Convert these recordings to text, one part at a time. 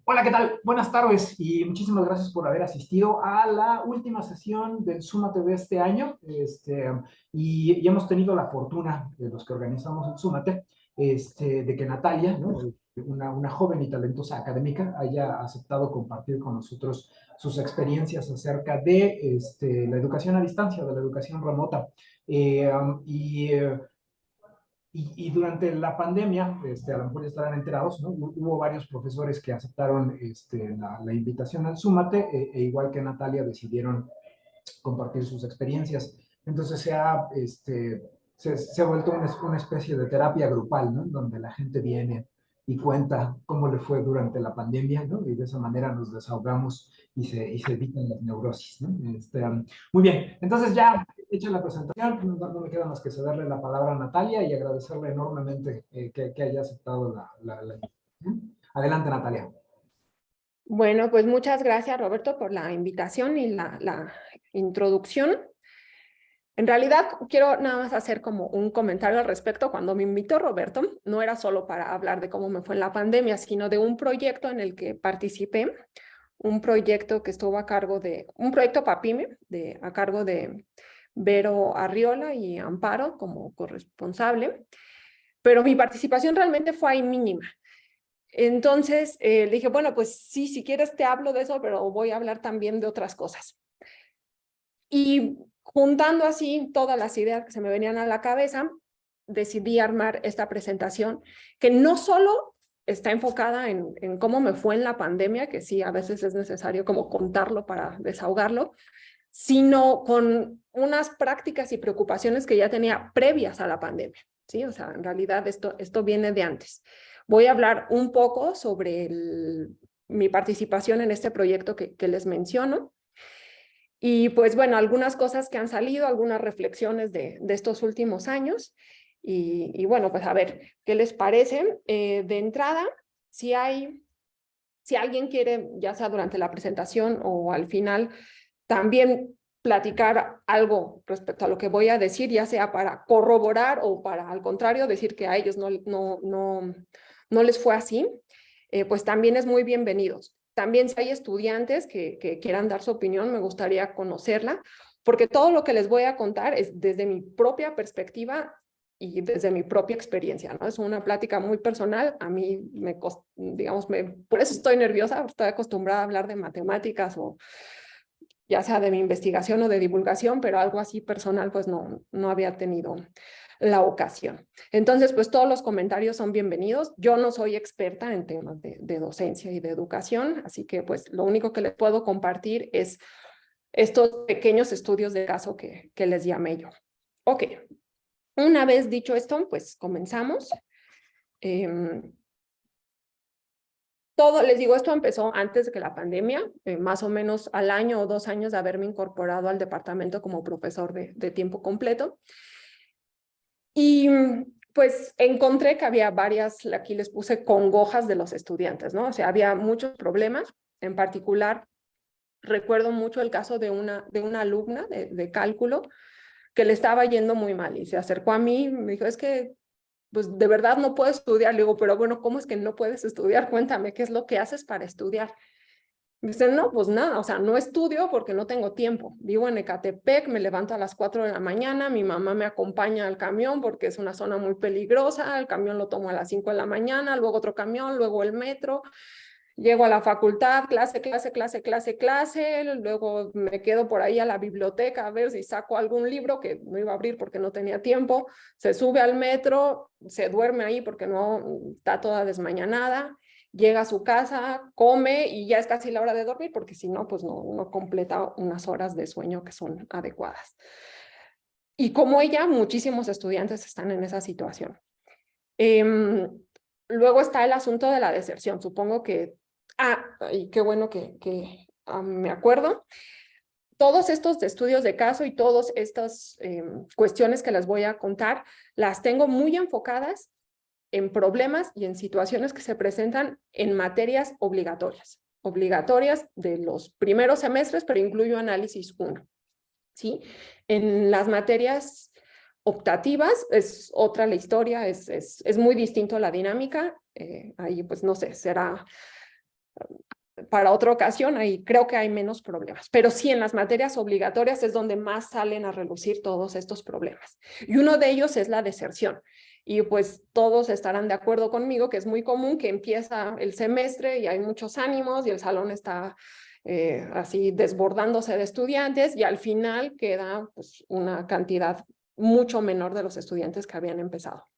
Hola, ¿qué tal? Buenas tardes y muchísimas gracias por haber asistido a la última sesión del Súmate de este año. Y hemos tenido la fortuna de los que organizamos el Súmate, de que Natalia, ¿no? Una joven y talentosa académica, haya aceptado compartir con nosotros sus experiencias acerca de la educación a distancia, de la educación remota. Eh, um, y eh, y durante la pandemia, a lo mejor ya estarán enterados, ¿no? Hubo varios profesores que aceptaron la invitación al Súmate, igual que Natalia, decidieron compartir sus experiencias. Entonces se ha vuelto una especie de terapia grupal, ¿no? Donde la gente viene y cuenta cómo le fue durante la pandemia, ¿no? Y de esa manera nos desahogamos y se evitan las neurosis, ¿no? Muy bien, entonces ya hecha la presentación, no me queda más que cederle la palabra a Natalia y agradecerle enormemente que haya aceptado la invitación. Adelante, Natalia. Bueno, pues muchas gracias, Roberto, por la invitación y la introducción. En realidad, quiero nada más hacer como un comentario al respecto. Cuando me invitó Roberto, no era solo para hablar de cómo me fue en la pandemia, sino de un proyecto en el que participé, un proyecto que estuvo a cargo un proyecto PAPIME, a cargo de Vero Arriola y Amparo como corresponsable, pero mi participación realmente fue ahí mínima. Entonces le dije, bueno, pues sí, si quieres te hablo de eso, pero voy a hablar también de otras cosas. Y juntando así todas las ideas que se me venían a la cabeza, decidí armar esta presentación que no solo está enfocada en cómo me fue en la pandemia, que sí, a veces es necesario como contarlo para desahogarlo, sino con unas prácticas y preocupaciones que ya tenía previas a la pandemia, ¿sí? O sea, en realidad esto viene de antes. Voy a hablar un poco sobre mi participación en este proyecto que les menciono. Y pues bueno, algunas cosas que han salido, algunas reflexiones de estos últimos años. Y bueno, pues a ver, ¿qué les parece? De entrada, si alguien quiere, ya sea durante la presentación o al final, también platicar algo respecto a lo que voy a decir, ya sea para corroborar o para, al contrario, decir que a ellos no les fue así, pues también es muy bienvenidos. También si hay estudiantes que quieran dar su opinión, me gustaría conocerla, porque todo lo que les voy a contar es desde mi propia perspectiva y desde mi propia experiencia, ¿no? Es una plática muy personal, a mí digamos, por eso estoy nerviosa, estoy acostumbrada a hablar de matemáticas o ya sea de mi investigación o de divulgación, pero algo así personal, pues no había tenido la ocasión. Entonces, pues todos los comentarios son bienvenidos. Yo no soy experta en temas de docencia y de educación, así que pues lo único que les puedo compartir es estos pequeños estudios de caso que les llamé yo. Ok, una vez dicho esto, pues comenzamos. Les digo, esto empezó antes de que la pandemia, más o menos al año o 2 años de haberme incorporado al departamento como profesor de tiempo completo. Y pues encontré que había varias, aquí les puse congojas de los estudiantes, ¿no? O sea, había muchos problemas. En particular, recuerdo mucho el caso de una alumna de cálculo que le estaba yendo muy mal y se acercó a mí y me dijo, es que pues de verdad no puedo estudiar. Le digo, pero bueno, ¿cómo es que no puedes estudiar? Cuéntame, ¿qué es lo que haces para estudiar? Me dicen, no, pues nada, o sea, no estudio porque no tengo tiempo. Vivo en Ecatepec, me levanto a las 4 de la mañana, mi mamá me acompaña al camión porque es una zona muy peligrosa, el camión lo tomo a las 5 de la mañana, luego otro camión, luego el metro, llego a la facultad, clase, luego me quedo por ahí a la biblioteca a ver si saco algún libro que no iba a abrir porque no tenía tiempo, se sube al metro, se duerme ahí porque no está toda desmañanada, llega a su casa, come y ya es casi la hora de dormir porque si no, pues no completa unas horas de sueño que son adecuadas. Y como ella, muchísimos estudiantes están en esa situación. Luego está el asunto de la deserción. Supongo que, y qué bueno que me acuerdo. Todos estos estudios de caso y todas estas cuestiones que les voy a contar, las tengo muy enfocadas en problemas y en situaciones que se presentan en materias obligatorias de los primeros semestres, pero incluyo análisis 1, ¿sí? En las materias optativas es otra la historia, es muy distinto la dinámica, ahí pues no sé, será para otra ocasión, ahí creo que hay menos problemas. Pero sí, en las materias obligatorias es donde más salen a relucir todos estos problemas. Y uno de ellos es la deserción. Y pues todos estarán de acuerdo conmigo que es muy común que empieza el semestre y hay muchos ánimos y el salón está así desbordándose de estudiantes y al final queda pues, una cantidad mucho menor de los estudiantes que habían empezado.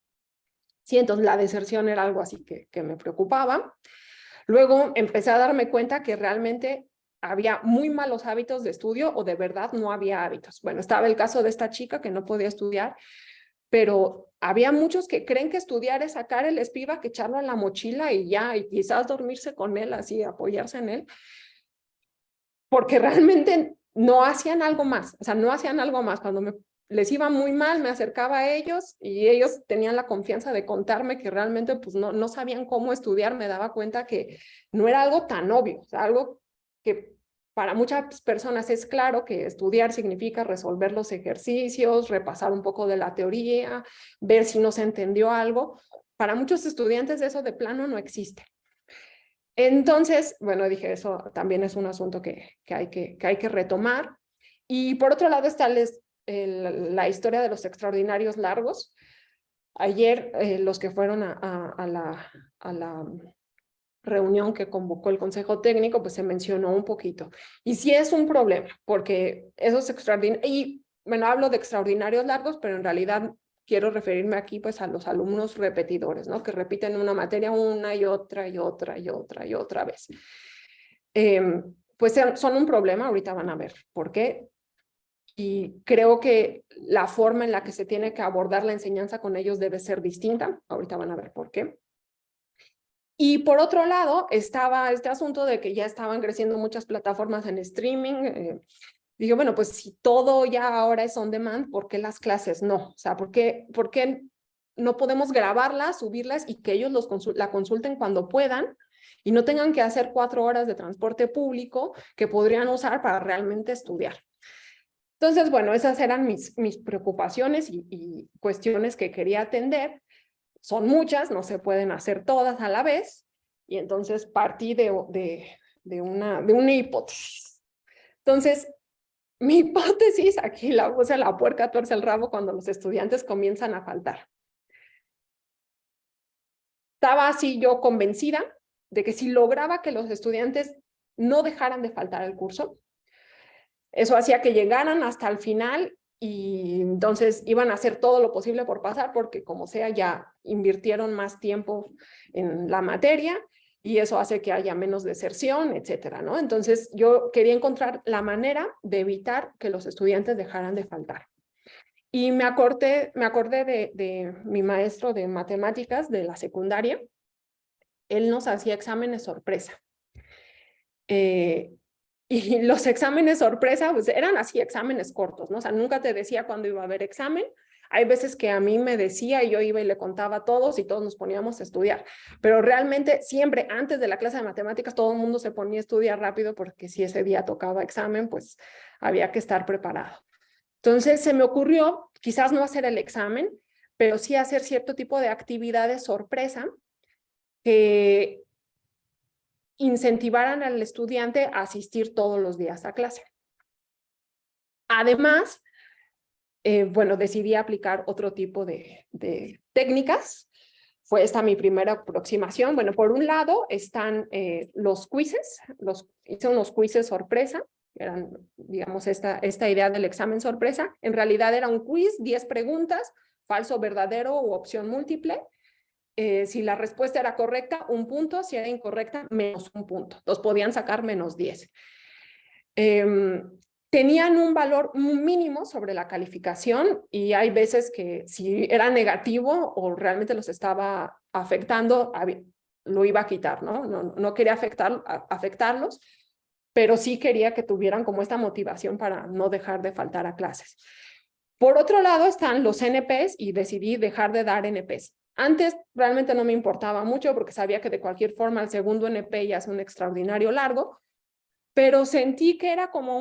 Sí, entonces la deserción era algo así que me preocupaba. Luego empecé a darme cuenta que realmente había muy malos hábitos de estudio o de verdad no había hábitos. Bueno, estaba el caso de esta chica que no podía estudiar, pero había muchos que creen que estudiar es sacar el Spivak, echarlo en la mochila y ya, y quizás dormirse con él, así, apoyarse en él, porque realmente no hacían algo más, o sea, no hacían algo más. Cuando les iba muy mal, me acercaba a ellos y ellos tenían la confianza de contarme que realmente pues no sabían cómo estudiar. Me daba cuenta que no era algo tan obvio, o sea, algo que para muchas personas es claro que estudiar significa resolver los ejercicios, repasar un poco de la teoría, ver si no se entendió algo. Para muchos estudiantes eso de plano no existe. Entonces, bueno, dije, eso también es un asunto que hay que retomar. Y por otro lado está la historia de los extraordinarios largos. Ayer los que fueron a la reunión que convocó el Consejo Técnico, pues se mencionó un poquito. Y sí es un problema, porque esos extraordinarios, y bueno, hablo de extraordinarios largos, pero en realidad quiero referirme aquí pues a los alumnos repetidores, ¿no? Que repiten una materia una y otra y otra y otra y otra vez. Pues son un problema, ahorita van a ver por qué. Y creo que la forma en la que se tiene que abordar la enseñanza con ellos debe ser distinta. Ahorita van a ver por qué. Y por otro lado, estaba este asunto de que ya estaban creciendo muchas plataformas en streaming. Digo, bueno, pues si todo ya ahora es on demand, ¿por qué las clases no? O sea, ¿por qué no podemos grabarlas, subirlas y que ellos la consulten cuando puedan y no tengan que hacer 4 horas de transporte público que podrían usar para realmente estudiar? Entonces, bueno, esas eran mis preocupaciones y cuestiones que quería atender. Son muchas, no se pueden hacer todas a la vez, y entonces partí de una hipótesis. Entonces, mi hipótesis, aquí la puerca tuerce el rabo cuando los estudiantes comienzan a faltar. Estaba así yo convencida de que si lograba que los estudiantes no dejaran de faltar el curso, eso hacía que llegaran hasta el final y entonces iban a hacer todo lo posible por pasar porque como sea ya invirtieron más tiempo en la materia y eso hace que haya menos deserción, etcétera, ¿no? Entonces yo quería encontrar la manera de evitar que los estudiantes dejaran de faltar. Y me acordé de mi maestro de matemáticas de la secundaria. Él nos hacía exámenes sorpresa. Y los exámenes sorpresa, pues eran así exámenes cortos, ¿no? O sea, nunca te decía cuándo iba a haber examen. Hay veces que a mí me decía y yo iba y le contaba a todos y todos nos poníamos a estudiar. Pero realmente siempre antes de la clase de matemáticas todo el mundo se ponía a estudiar rápido porque si ese día tocaba examen, pues había que estar preparado. Entonces se me ocurrió quizás no hacer el examen, pero sí hacer cierto tipo de actividades sorpresa que incentivaran al estudiante a asistir todos los días a clase. Además, bueno, decidí aplicar otro tipo de técnicas. Fue esta mi primera aproximación. Bueno, por un lado están los quizzes. Hice unos quizzes sorpresa. Eran, digamos, esta idea del examen sorpresa. En realidad era un quiz, 10 preguntas, falso, verdadero u opción múltiple. Si la respuesta era correcta, 1 punto, si era incorrecta, menos 1 punto. Los podían sacar menos 10. Tenían un valor mínimo sobre la calificación y hay veces que si era negativo o realmente los estaba afectando, lo iba a quitar, ¿no? No quería afectarlos, pero sí quería que tuvieran como esta motivación para no dejar de faltar a clases. Por otro lado están los NPs y decidí dejar de dar NPs. Antes realmente no me importaba mucho porque sabía que de cualquier forma el segundo NP ya es un extraordinario largo, pero sentí que era como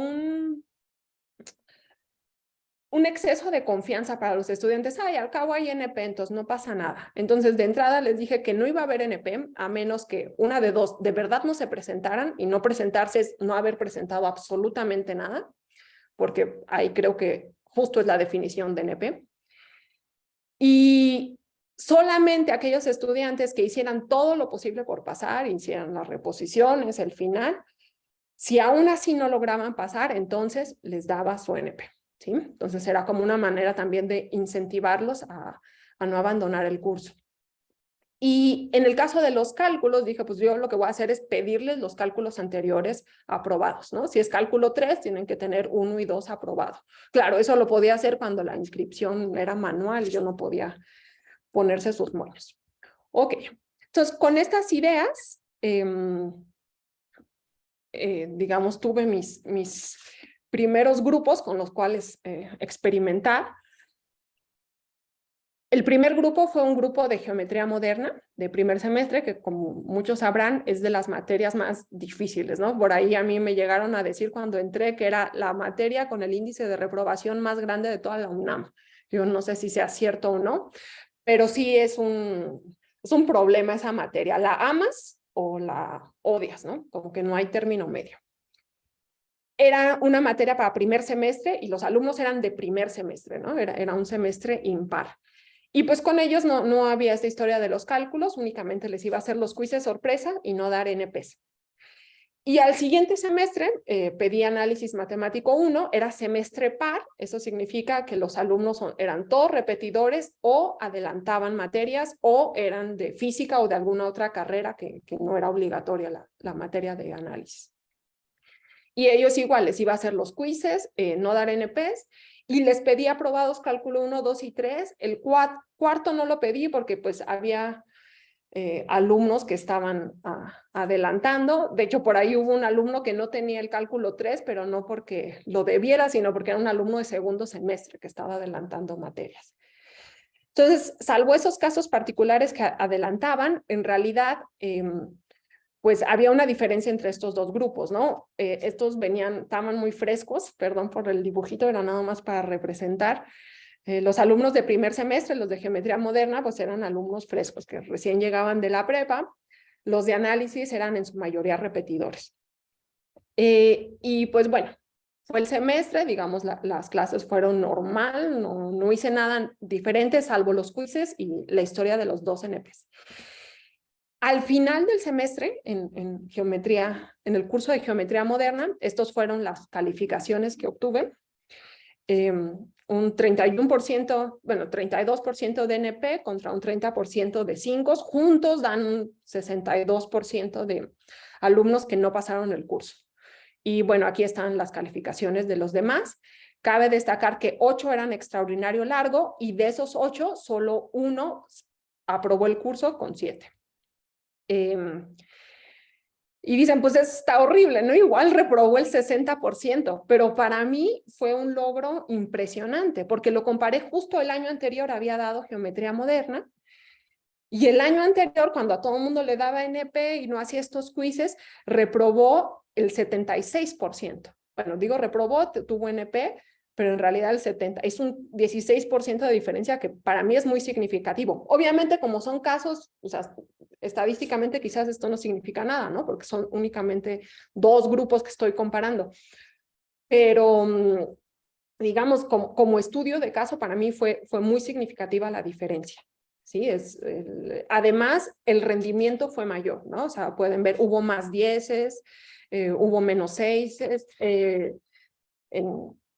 un exceso de confianza para los estudiantes. Ay, al cabo hay NP, entonces no pasa nada. Entonces, de entrada les dije que no iba a haber NP, a menos que una de dos, de verdad no se presentaran, y no presentarse es no haber presentado absolutamente nada, porque ahí creo que justo es la definición de NP. Y solamente aquellos estudiantes que hicieran todo lo posible por pasar, hicieran las reposiciones, el final, si aún así no lograban pasar, entonces les daba su NP. ¿Sí? Entonces era como una manera también de incentivarlos a no abandonar el curso. Y en el caso de los cálculos, dije, pues yo lo que voy a hacer es pedirles los cálculos anteriores aprobados, ¿no? Si es cálculo 3, tienen que tener 1 y 2 aprobados. Claro, eso lo podía hacer cuando la inscripción era manual, yo no podía ponerse sus moños. Ok, entonces con estas ideas, digamos, tuve mis primeros grupos con los cuales experimentar. El primer grupo fue un grupo de geometría moderna de primer semestre, que como muchos sabrán es de las materias más difíciles, ¿no? Por ahí a mí me llegaron a decir cuando entré que era la materia con el índice de reprobación más grande de toda la UNAM. Yo no sé si sea cierto o no, pero sí es un problema esa materia. La amas o la odias, ¿no? Como que no hay término medio. Era una materia para primer semestre y los alumnos eran de primer semestre, ¿no? Era un semestre impar. Y pues con ellos no había esta historia de los cálculos, únicamente les iba a hacer los quizzes sorpresa y no dar NPs. Y al siguiente semestre pedí análisis matemático 1, era semestre par, eso significa que los alumnos eran todos repetidores o adelantaban materias o eran de física o de alguna otra carrera que no era obligatoria la materia de análisis. Y ellos igual les iba a hacer los quizzes, no dar NPs, y les pedí aprobados cálculo 1, 2 y 3. El cuarto no lo pedí porque pues había alumnos que estaban adelantando. De hecho, por ahí hubo un alumno que no tenía el cálculo 3, pero no porque lo debiera, sino porque era un alumno de segundo semestre que estaba adelantando materias. Entonces, salvo esos casos particulares que adelantaban, en realidad pues había una diferencia entre estos dos grupos, ¿no? Estos estaban muy frescos, perdón por el dibujito, era nada más para representar. Los alumnos de primer semestre, los de geometría moderna, pues eran alumnos frescos que recién llegaban de la prepa. Los de análisis eran en su mayoría repetidores. Y pues bueno, fue el semestre, digamos, las clases fueron normal, no hice nada diferente, salvo los quizzes y la historia de los 2 NPs. Al final del semestre, en geometría, en el curso de geometría moderna, estos fueron las calificaciones que obtuve. Un 31%, bueno, 32% de NP contra un 30% de 5, juntos dan un 62% de alumnos que no pasaron el curso. Y bueno, aquí están las calificaciones de los demás. Cabe destacar que 8 eran extraordinario largo y de esos 8, solo 1 aprobó el curso con 7. Y dicen, pues está horrible, ¿no? Igual reprobó el 60%, pero para mí fue un logro impresionante, porque lo comparé justo el año anterior, había dado geometría moderna, y el año anterior, cuando a todo el mundo le daba NP y no hacía estos quizzes, reprobó el 76%. Bueno, digo reprobó, tuvo NP, pero en realidad el 70% es un 16% de diferencia que para mí es muy significativo. Obviamente, como son casos, o sea, estadísticamente quizás esto no significa nada, ¿no? Porque son únicamente 2 grupos que estoy comparando. Pero, digamos, como estudio de caso, para mí fue muy significativa la diferencia. Sí, además, el rendimiento fue mayor, ¿no? O sea, pueden ver, hubo más 10, hubo menos 6,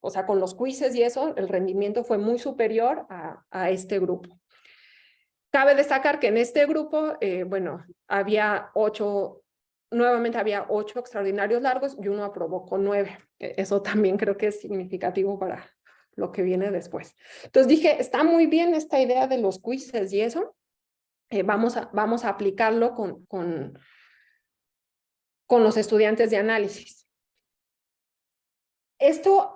o sea, con los quizzes y eso, el rendimiento fue muy superior a este grupo. Cabe destacar que en este grupo, bueno, nuevamente había 8 extraordinarios largos y 1 aprobó con 9. Eso también creo que es significativo para lo que viene después. Entonces dije, está muy bien esta idea de los quizzes y eso. Vamos a aplicarlo con los estudiantes de análisis. Esta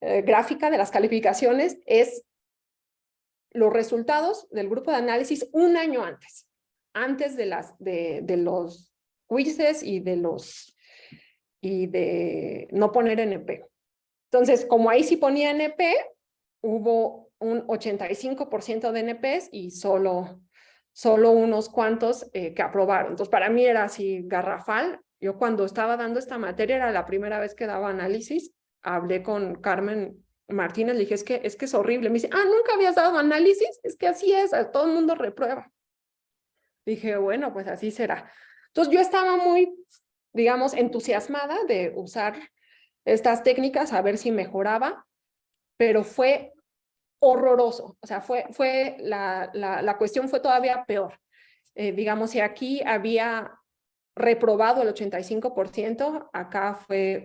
gráfica de las calificaciones es los resultados del grupo de análisis un año antes de los quizzes y de no poner NP. Entonces, como ahí sí ponía NP, hubo un 85% de NPs y solo unos cuantos que aprobaron. Entonces, para mí era así garrafal. Yo cuando estaba dando esta materia, era la primera vez que daba análisis, hablé con Carmen Martínez, le dije, es que es horrible. Me dice, ¿nunca habías dado análisis? Es que así es, todo el mundo reprueba. Dije, bueno, pues así será. Entonces, yo estaba muy, digamos, entusiasmada de usar estas técnicas, a ver si mejoraba, pero fue horroroso. O sea, la cuestión fue todavía peor. Digamos, si aquí había reprobado el 85%, acá fue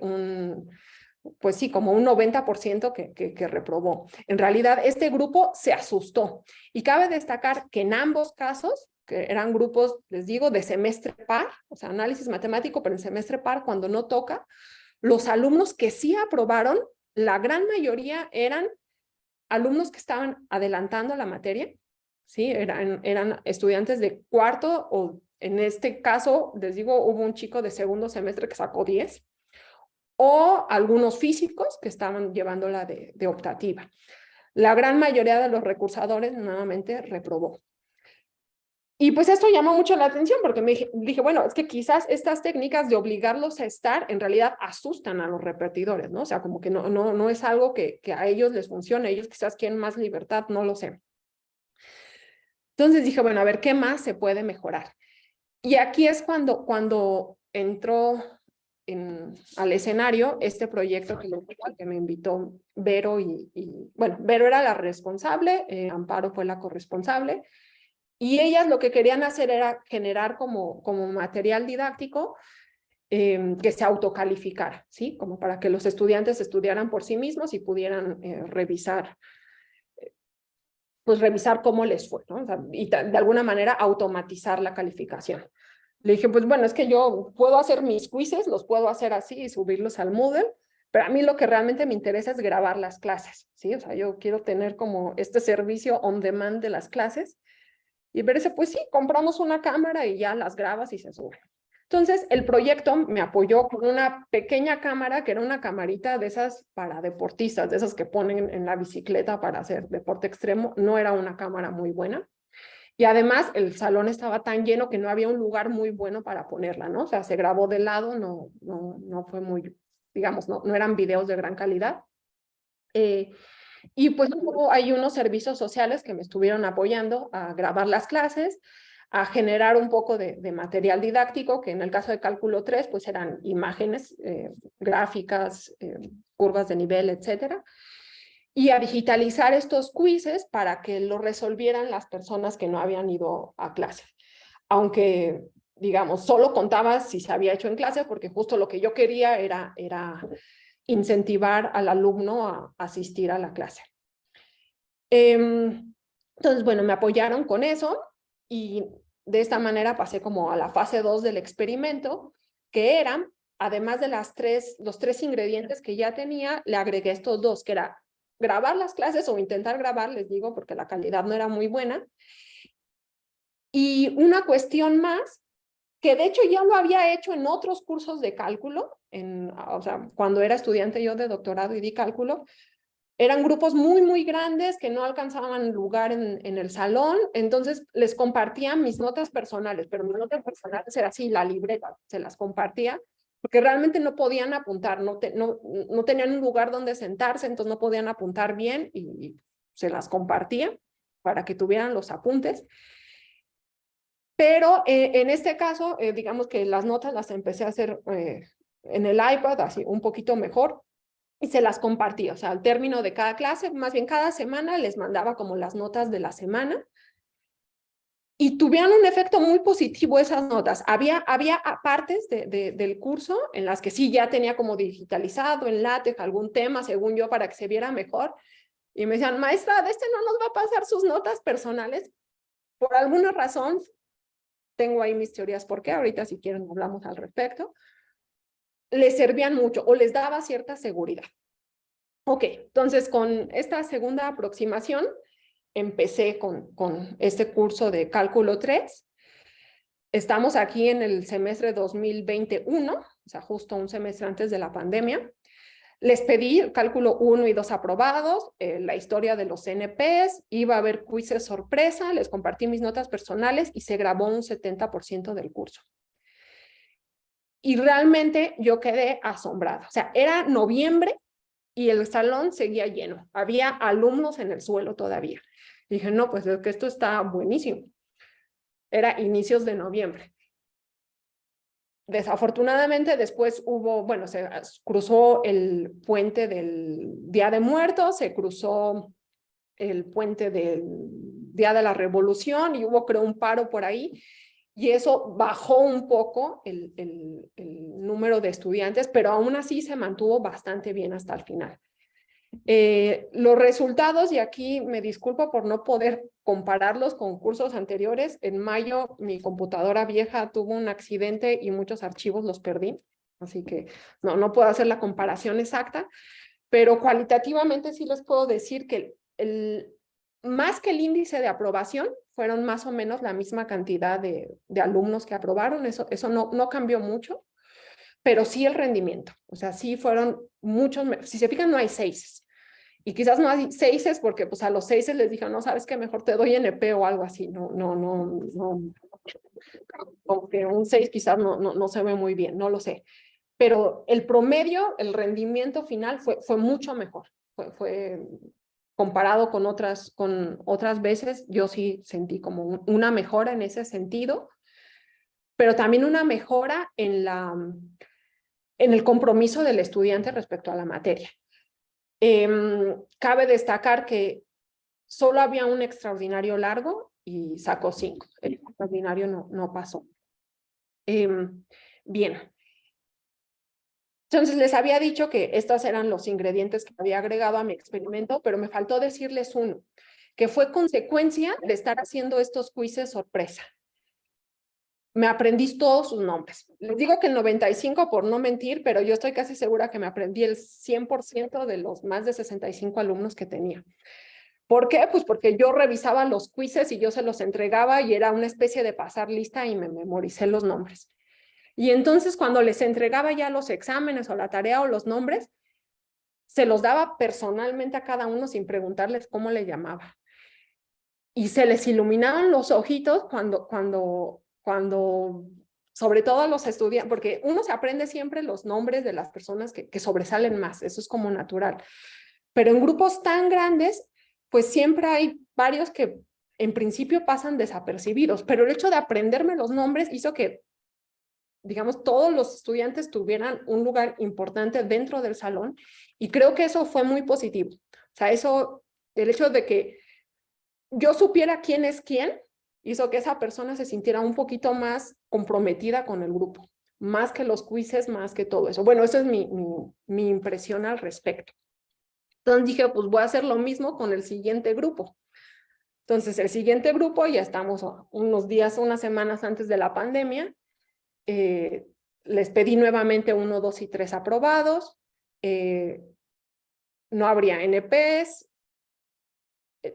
pues sí, como un 90% que reprobó. En realidad, este grupo se asustó. Y cabe destacar que en ambos casos, que eran grupos, les digo, de semestre par, o sea, análisis matemático, pero en semestre par, cuando no toca, los alumnos que sí aprobaron, la gran mayoría eran alumnos que estaban adelantando la materia, ¿sí? Eran estudiantes de cuarto o en este caso, les digo, hubo un chico de segundo semestre que sacó 10, o algunos físicos que estaban llevándola de optativa. La gran mayoría de los recursadores nuevamente reprobó. Y pues esto llamó mucho la atención porque dije, bueno, es que quizás estas técnicas de obligarlos a estar en realidad asustan a los repetidores, ¿no? O sea, como que no es algo que a ellos les funcione, ellos quizás quieren más libertad, no lo sé. Entonces dije, bueno, a ver, ¿qué más se puede mejorar? Y aquí es cuando entró al escenario este proyecto que me invitó Vero bueno, Vero era la responsable, Amparo fue la corresponsable, y ellas lo que querían hacer era generar como material didáctico que se autocalificara, ¿sí? Como para que los estudiantes estudiaran por sí mismos y pudieran revisar cómo les fue, ¿no? O sea, y de alguna manera automatizar la calificación. Le dije, pues bueno, es que yo puedo hacer mis quizzes, los puedo hacer así y subirlos al Moodle, pero a mí lo que realmente me interesa es grabar las clases, ¿sí? O sea, yo quiero tener como este servicio on demand de las clases y verse, pues sí, compramos una cámara y ya las grabas y se suben. Entonces, el proyecto me apoyó con una pequeña cámara, que era una camarita de esas para deportistas, de esas que ponen en la bicicleta para hacer deporte extremo. No era una cámara muy buena. Y además, el salón estaba tan lleno que no había un lugar muy bueno para ponerla, ¿no? O sea, se grabó de lado, no fue muy, digamos, no eran videos de gran calidad. Y pues hay unos servicios sociales que me estuvieron apoyando a grabar las clases, a generar un poco de material didáctico, que en el caso de cálculo 3, pues eran imágenes, gráficas, curvas de nivel, etcétera, y a digitalizar estos quizzes para que lo resolvieran las personas que no habían ido a clase. Aunque, digamos, solo contaba si se había hecho en clase, porque justo lo que yo quería era incentivar al alumno a asistir a la clase. Entonces, bueno, me apoyaron con eso y de esta manera pasé como a la fase 2 del experimento, que eran, además de los tres ingredientes que ya tenía, le agregué estos dos, que era grabar las clases o intentar grabar, les digo, porque la calidad no era muy buena. Y una cuestión más, que de hecho ya lo había hecho en otros cursos de cálculo, o sea, cuando era estudiante yo de doctorado y di cálculo, eran grupos muy, muy grandes que no alcanzaban lugar en el salón, entonces les compartía mis notas personales, pero mis notas personales era así, la libreta, se las compartía, porque realmente no podían apuntar, no tenían un lugar donde sentarse, entonces no podían apuntar bien y se las compartía para que tuvieran los apuntes. Pero en este caso, digamos que las notas las empecé a hacer en el iPad, así un poquito mejor, y se las compartía. O sea, al término de cada clase, más bien cada semana, les mandaba como las notas de la semana. Y tuvieron un efecto muy positivo esas notas. Había partes del curso en las que sí ya tenía como digitalizado en LaTeX algún tema, según yo, para que se viera mejor. Y me decían, maestra, de este no nos va a pasar sus notas personales. Por alguna razón, tengo ahí mis teorías por qué, ahorita si quieren hablamos al respecto, les servían mucho o les daba cierta seguridad. Ok, entonces con esta segunda aproximación empecé con este curso de cálculo 3. Estamos aquí en el semestre 2021, o sea, justo un semestre antes de la pandemia. Les pedí cálculo 1 y 2 aprobados, la historia de los CNPs, iba a haber quizzes sorpresa, les compartí mis notas personales y se grabó un 70% del curso. Y realmente yo quedé asombrada. O sea, era noviembre y el salón seguía lleno. Había alumnos en el suelo todavía. Dije, no, pues es que esto está buenísimo. Era inicios de noviembre. Desafortunadamente después hubo, bueno, se cruzó el puente del Día de Muertos, se cruzó el puente del Día de la Revolución y hubo, creo, un paro por ahí. Y eso bajó un poco el número de estudiantes, pero aún así se mantuvo bastante bien hasta el final. Los resultados, y aquí me disculpo por no poder compararlos con cursos anteriores, en mayo mi computadora vieja tuvo un accidente y muchos archivos los perdí, así que no puedo hacer la comparación exacta, pero cualitativamente sí les puedo decir que más que el índice de aprobación, fueron más o menos la misma cantidad de alumnos que aprobaron, eso no cambió mucho, pero sí el rendimiento, o sea, sí fueron muchos, si se fijan no hay 6. Y quizás no hay 6 porque pues a los 6 les dijeron, no, sabes qué, mejor te doy NP o algo así, no, como que un 6 quizás no se ve muy bien, no lo sé. Pero el promedio, el rendimiento final fue mucho mejor, fue comparado con otras veces, yo sí sentí como una mejora en ese sentido, pero también una mejora en el compromiso del estudiante respecto a la materia. Cabe destacar que solo había un extraordinario largo y sacó 5. El extraordinario no pasó. Bien. Entonces les había dicho que estos eran los ingredientes que había agregado a mi experimento, pero me faltó decirles uno, que fue consecuencia de estar haciendo estos quizzes sorpresa. Me aprendí todos sus nombres. Les digo que el 95 por no mentir, pero yo estoy casi segura que me aprendí el 100% de los más de 65 alumnos que tenía. ¿Por qué? Pues porque yo revisaba los quizzes y yo se los entregaba y era una especie de pasar lista y me memoricé los nombres. Y entonces cuando les entregaba ya los exámenes o la tarea o los nombres, se los daba personalmente a cada uno sin preguntarles cómo le llamaba. Y se les iluminaban los ojitos cuando sobre todo a los estudiantes, porque uno se aprende siempre los nombres de las personas que sobresalen más, eso es como natural. Pero en grupos tan grandes, pues siempre hay varios que en principio pasan desapercibidos, pero el hecho de aprenderme los nombres hizo que, digamos, todos los estudiantes tuvieran un lugar importante dentro del salón y creo que eso fue muy positivo. O sea, el hecho de que yo supiera quién es quién, hizo que esa persona se sintiera un poquito más comprometida con el grupo, más que los quizzes, más que todo eso. Bueno, esa es mi impresión al respecto. Entonces dije, pues voy a hacer lo mismo con el siguiente grupo. Entonces el siguiente grupo, ya estamos unos días, unas semanas antes de la pandemia, les pedí nuevamente 1, 2 y 3 aprobados, no habría NPs,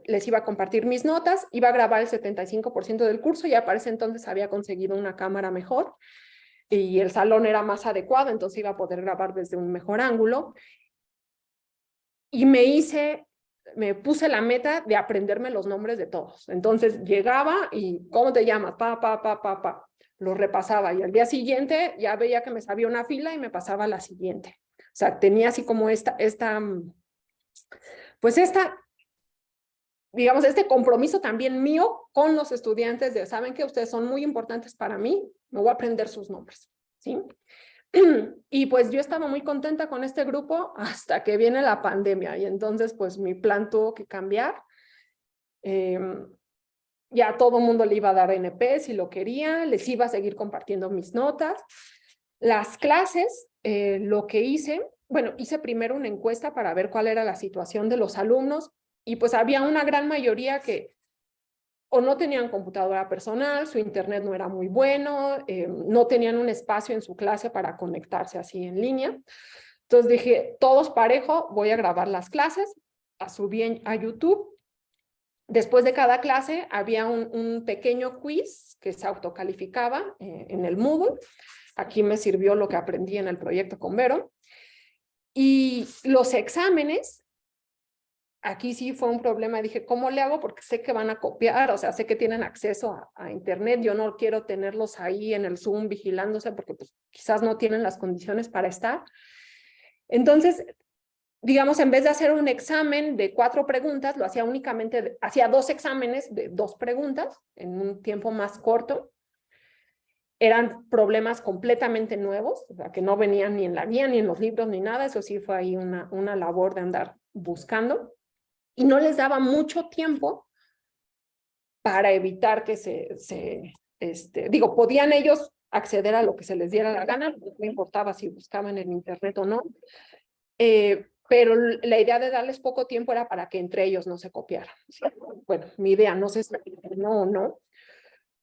les iba a compartir mis notas, iba a grabar el 75% del curso, y para ese entonces había conseguido una cámara mejor y el salón era más adecuado, entonces iba a poder grabar desde un mejor ángulo. Y me puse la meta de aprenderme los nombres de todos. Entonces llegaba y, ¿cómo te llamas? Pa. Lo repasaba y al día siguiente ya veía que me sabía una fila y me pasaba a la siguiente. O sea, tenía así como digamos, este compromiso también mío con los estudiantes de, ¿saben que ustedes son muy importantes para mí? Me voy a aprender sus nombres, ¿sí? Y pues yo estaba muy contenta con este grupo hasta que viene la pandemia y entonces pues mi plan tuvo que cambiar. Ya todo el mundo le iba a dar NP si lo quería, les iba a seguir compartiendo mis notas. Las clases, lo que hice, bueno, hice primero una encuesta para ver cuál era la situación de los alumnos y pues había una gran mayoría que o no tenían computadora personal, su internet no era muy bueno, no tenían un espacio en su clase para conectarse así en línea. Entonces dije, todos parejo, voy a grabar las clases, las subí a YouTube. Después de cada clase había un pequeño quiz que se autocalificaba en el Moodle. Aquí me sirvió lo que aprendí en el proyecto con Vero. Y los exámenes, aquí sí fue un problema. Dije, ¿cómo le hago? Porque sé que van a copiar, o sea, sé que tienen acceso a internet. Yo no quiero tenerlos ahí en el Zoom vigilándose porque pues, quizás no tienen las condiciones para estar. Entonces, digamos, en vez de hacer un examen de 4 preguntas, lo hacía únicamente, hacía 2 exámenes de 2 preguntas en un tiempo más corto. Eran problemas completamente nuevos, o sea, que no venían ni en la guía, ni en los libros, ni nada. Eso sí fue ahí una labor de andar buscando. Y no les daba mucho tiempo para evitar que digo, podían ellos acceder a lo que se les diera la gana, no importaba si buscaban en internet o no, pero la idea de darles poco tiempo era para que entre ellos no se copiaran. Bueno, mi idea, no sé si no o no,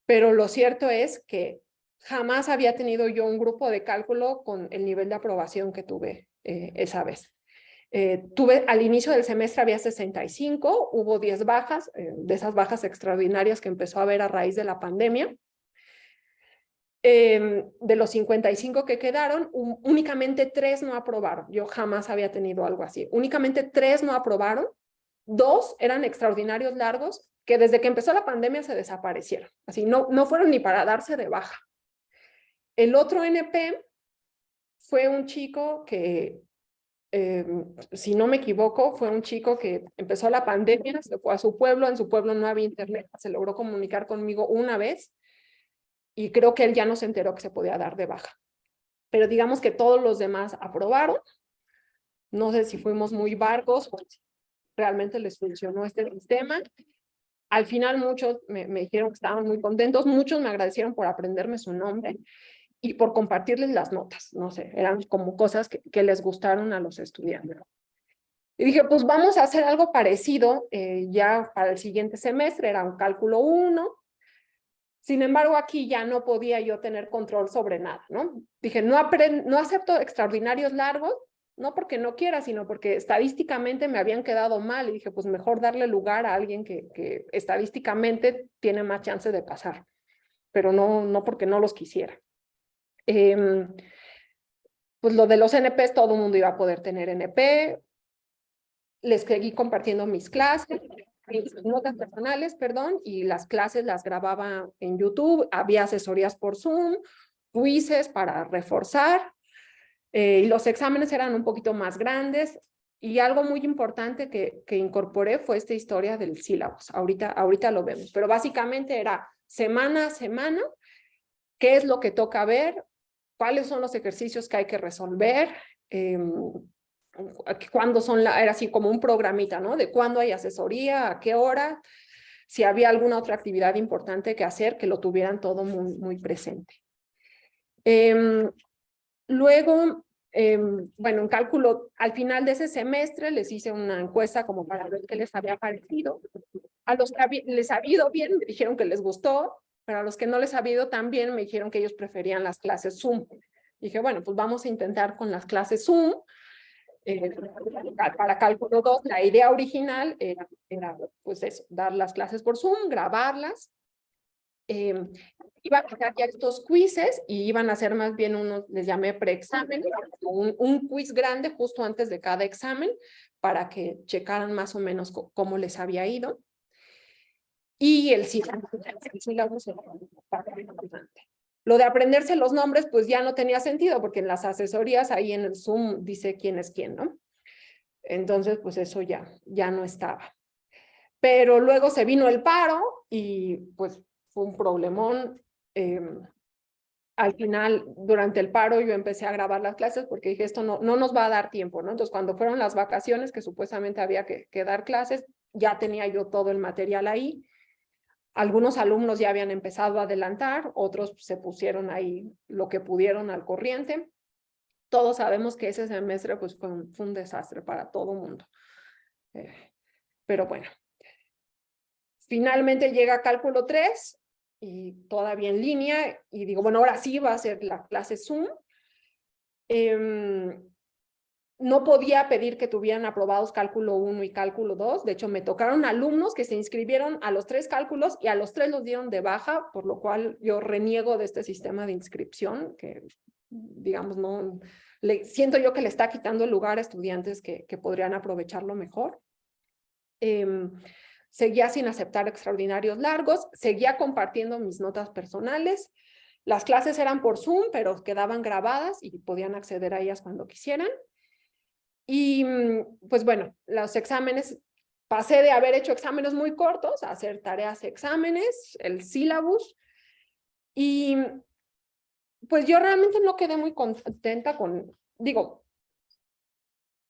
pero lo cierto es que jamás había tenido yo un grupo de cálculo con el nivel de aprobación que tuve esa vez. Tuve al inicio del semestre había 65, hubo 10 bajas, de esas bajas extraordinarias que empezó a haber a raíz de la pandemia. De los 55 que quedaron, únicamente 3 no aprobaron. Yo jamás había tenido algo así. Únicamente 3 no aprobaron, 2 eran extraordinarios largos que desde que empezó la pandemia se desaparecieron. Así no fueron ni para darse de baja. El otro NP fue un chico que si no me equivoco, fue un chico que empezó la pandemia, se fue a su pueblo, en su pueblo no había internet, se logró comunicar conmigo una vez y creo que él ya no se enteró que se podía dar de baja. Pero digamos que todos los demás aprobaron. No sé si fuimos muy vagos o si realmente les funcionó este sistema. Al final muchos me dijeron que estaban muy contentos, muchos me agradecieron por aprenderme su nombre y por compartirles las notas, no sé, eran como cosas que les gustaron a los estudiantes. Y dije, pues vamos a hacer algo parecido ya para el siguiente semestre, era un cálculo 1. Sin embargo, aquí ya no podía yo tener control sobre nada, ¿no? Dije, no acepto extraordinarios largos, no porque no quiera, sino porque estadísticamente me habían quedado mal. Y dije, pues mejor darle lugar a alguien que estadísticamente tiene más chance de pasar, pero no porque no los quisiera. Pues lo de los NPs, todo el mundo iba a poder tener NP. Les seguí compartiendo mis clases, mis notas personales, perdón, y las clases las grababa en YouTube. Había asesorías por Zoom, quizzes para reforzar, y los exámenes eran un poquito más grandes. Y algo muy importante que incorporé fue esta historia del sílabus. Ahorita lo vemos, pero básicamente era semana a semana, qué es lo que toca ver, cuáles son los ejercicios que hay que resolver, cuándo era así como un programita, ¿no? De cuándo hay asesoría, a qué hora, si había alguna otra actividad importante que hacer, que lo tuvieran todo muy presente. Luego, bueno, en cálculo, al final de ese semestre les hice una encuesta como para ver qué les había parecido. A los que les ha ido bien, me dijeron que les gustó, pero a los que no les ha ido tan bien, me dijeron que ellos preferían las clases Zoom. Dije, bueno, pues vamos a intentar con las clases Zoom. Para cálculo 2, la idea original era pues eso, dar las clases por Zoom, grabarlas. Iban a hacer ya estos quizzes y iban a hacer más bien unos, les llamé preexamen, un quiz grande justo antes de cada examen para que checaran más o menos cómo les había ido. Y el sílabus era importante. Lo de aprenderse los nombres, pues ya no tenía sentido, porque en las asesorías ahí en el Zoom dice quién es quién, ¿no? Entonces, pues eso ya no estaba. Pero luego se vino el paro y pues fue un problemón. Al final, durante el paro, yo empecé a grabar las clases porque dije, esto no nos va a dar tiempo, ¿no? Entonces, cuando fueron las vacaciones, que supuestamente había que dar clases, ya tenía yo todo el material ahí. Algunos alumnos ya habían empezado a adelantar, otros se pusieron ahí lo que pudieron al corriente. Todos sabemos que ese semestre pues, fue un desastre para todo el mundo. Pero bueno, finalmente llega cálculo 3 y todavía en línea y digo, bueno, ahora sí va a ser la clase Zoom. No podía pedir que tuvieran aprobados cálculo 1 y cálculo 2. De hecho, me tocaron alumnos que se inscribieron a los 3 cálculos y a los 3 los dieron de baja, por lo cual yo reniego de este sistema de inscripción, que digamos, no, siento yo que le está quitando el lugar a estudiantes que podrían aprovecharlo mejor. Seguía sin aceptar extraordinarios largos, seguía compartiendo mis notas personales. Las clases eran por Zoom, pero quedaban grabadas y podían acceder a ellas cuando quisieran. Y pues bueno, los exámenes, pasé de haber hecho exámenes muy cortos a hacer tareas, exámenes, el sílabus. Y pues yo realmente no quedé muy contenta con, digo,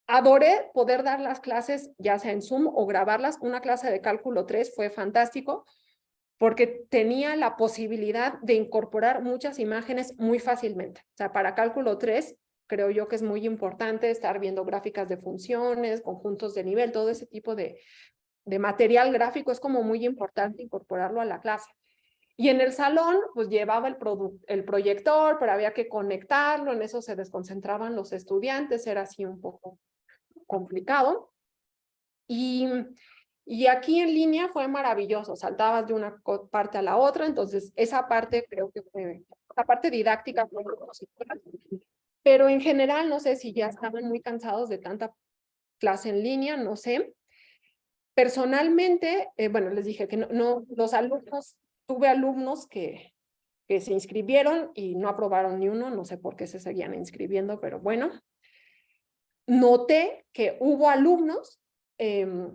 adoré poder dar las clases ya sea en Zoom o grabarlas. Una clase de cálculo 3 fue fantástico porque tenía la posibilidad de incorporar muchas imágenes muy fácilmente. O sea, para cálculo 3 creo yo que es muy importante estar viendo gráficas de funciones, conjuntos de nivel, todo ese tipo de material gráfico es como muy importante incorporarlo a la clase. Y en el salón, pues llevaba el proyector, pero había que conectarlo, en eso se desconcentraban los estudiantes, era así un poco complicado. Y aquí en línea fue maravilloso, saltabas de una parte a la otra, entonces esa parte creo que fue, la parte didáctica fue muy positiva. Pero en general, no sé si ya estaban muy cansados de tanta clase en línea, no sé. Personalmente, bueno, les dije que los alumnos, tuve alumnos que se inscribieron y no aprobaron ni uno, no sé por qué se seguían inscribiendo, pero bueno. Noté que hubo alumnos de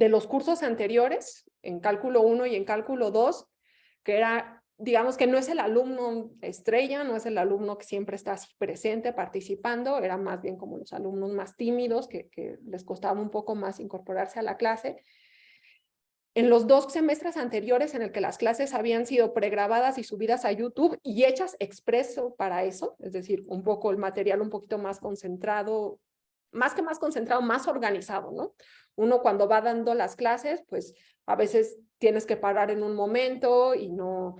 los cursos anteriores, en cálculo 1 y en cálculo 2, que era, digamos que no es el alumno estrella, no es el alumno que siempre está así presente, participando, era más bien como los alumnos más tímidos, que les costaba un poco más incorporarse a la clase. En los 2 semestres anteriores en el que las clases habían sido pregrabadas y subidas a YouTube y hechas expreso para eso, es decir, un poco el material un poquito más concentrado, más que más concentrado, más organizado, ¿no? Uno cuando va dando las clases, pues a veces tienes que parar en un momento y no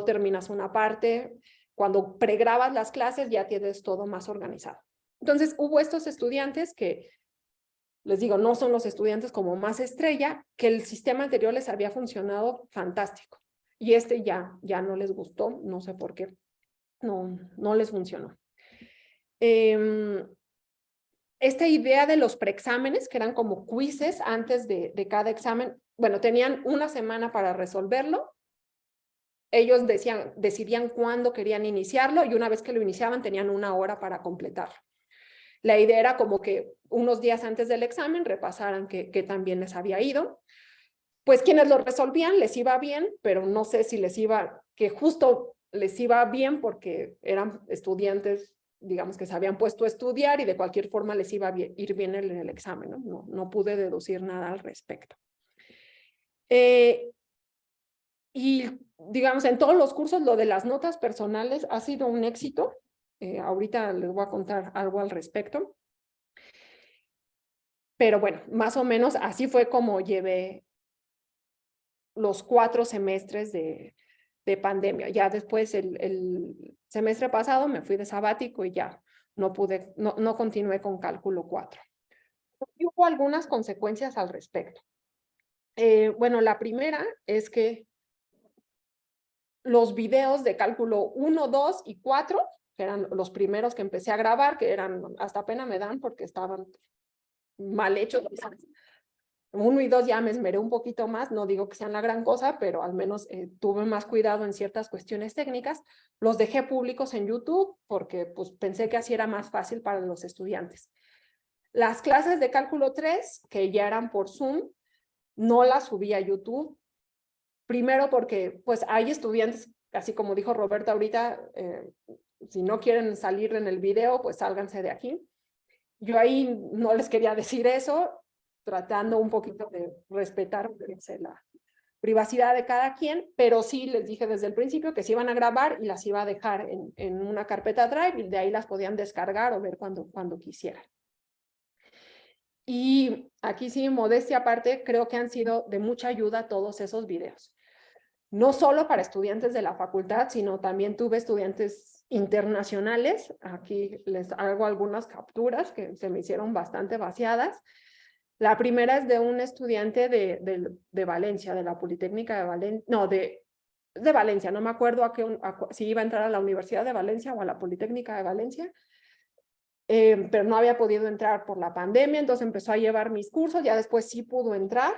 terminas una parte. Cuando pregrabas las clases ya tienes todo más organizado. Entonces hubo estos estudiantes que, les digo, no son los estudiantes como más estrella, que el sistema anterior les había funcionado fantástico. Y ya no les gustó, no sé por qué, no les funcionó. Esta idea de los preexámenes, que eran como quizzes antes de cada examen, bueno, tenían una semana para resolverlo. Ellos decidían cuándo querían iniciarlo y una vez que lo iniciaban tenían 1 hora para completarlo. La idea era como que unos días antes del examen repasaran qué también les había ido. Pues quienes lo resolvían les iba bien, pero no sé si que justo les iba bien porque eran estudiantes, digamos, que se habían puesto a estudiar y de cualquier forma les iba a ir bien en el examen, ¿no? No pude deducir nada al respecto. Y digamos, en todos los cursos lo de las notas personales ha sido un éxito. Ahorita les voy a contar algo al respecto. Pero bueno, más o menos así fue como llevé los 4 semestres de pandemia. Ya después, el semestre pasado me fui de sabático y ya no continué con cálculo 4. Y hubo algunas consecuencias al respecto. Bueno, la primera es que los videos de cálculo 1, 2 y 4, que eran los primeros que empecé a grabar, que eran, hasta pena me dan porque estaban mal hechos. 1 y 2 ya me esmeré un poquito más, no digo que sean la gran cosa, pero al menos tuve más cuidado en ciertas cuestiones técnicas. Los dejé públicos en YouTube porque pues, pensé que así era más fácil para los estudiantes. Las clases de cálculo 3, que ya eran por Zoom, no las subí a YouTube. Primero porque pues hay estudiantes, así como dijo Roberta ahorita, si no quieren salir en el video, pues sálganse de aquí. Yo ahí no les quería decir eso, tratando un poquito de respetar la privacidad de cada quien, pero sí les dije desde el principio que se iban a grabar y las iba a dejar en una carpeta Drive y de ahí las podían descargar o ver cuando quisieran. Y aquí sí, modestia aparte, creo que han sido de mucha ayuda todos esos videos. No solo para estudiantes de la facultad, sino también tuve estudiantes internacionales. Aquí les hago algunas capturas que se me hicieron bastante vaciadas. La primera es de un estudiante de Valencia, de la Politécnica de Valencia, no, de de Valencia, no me acuerdo si iba a entrar a la Universidad de Valencia o a la Politécnica de Valencia, pero no había podido entrar por la pandemia, entonces empezó a llevar mis cursos, ya después sí pudo entrar,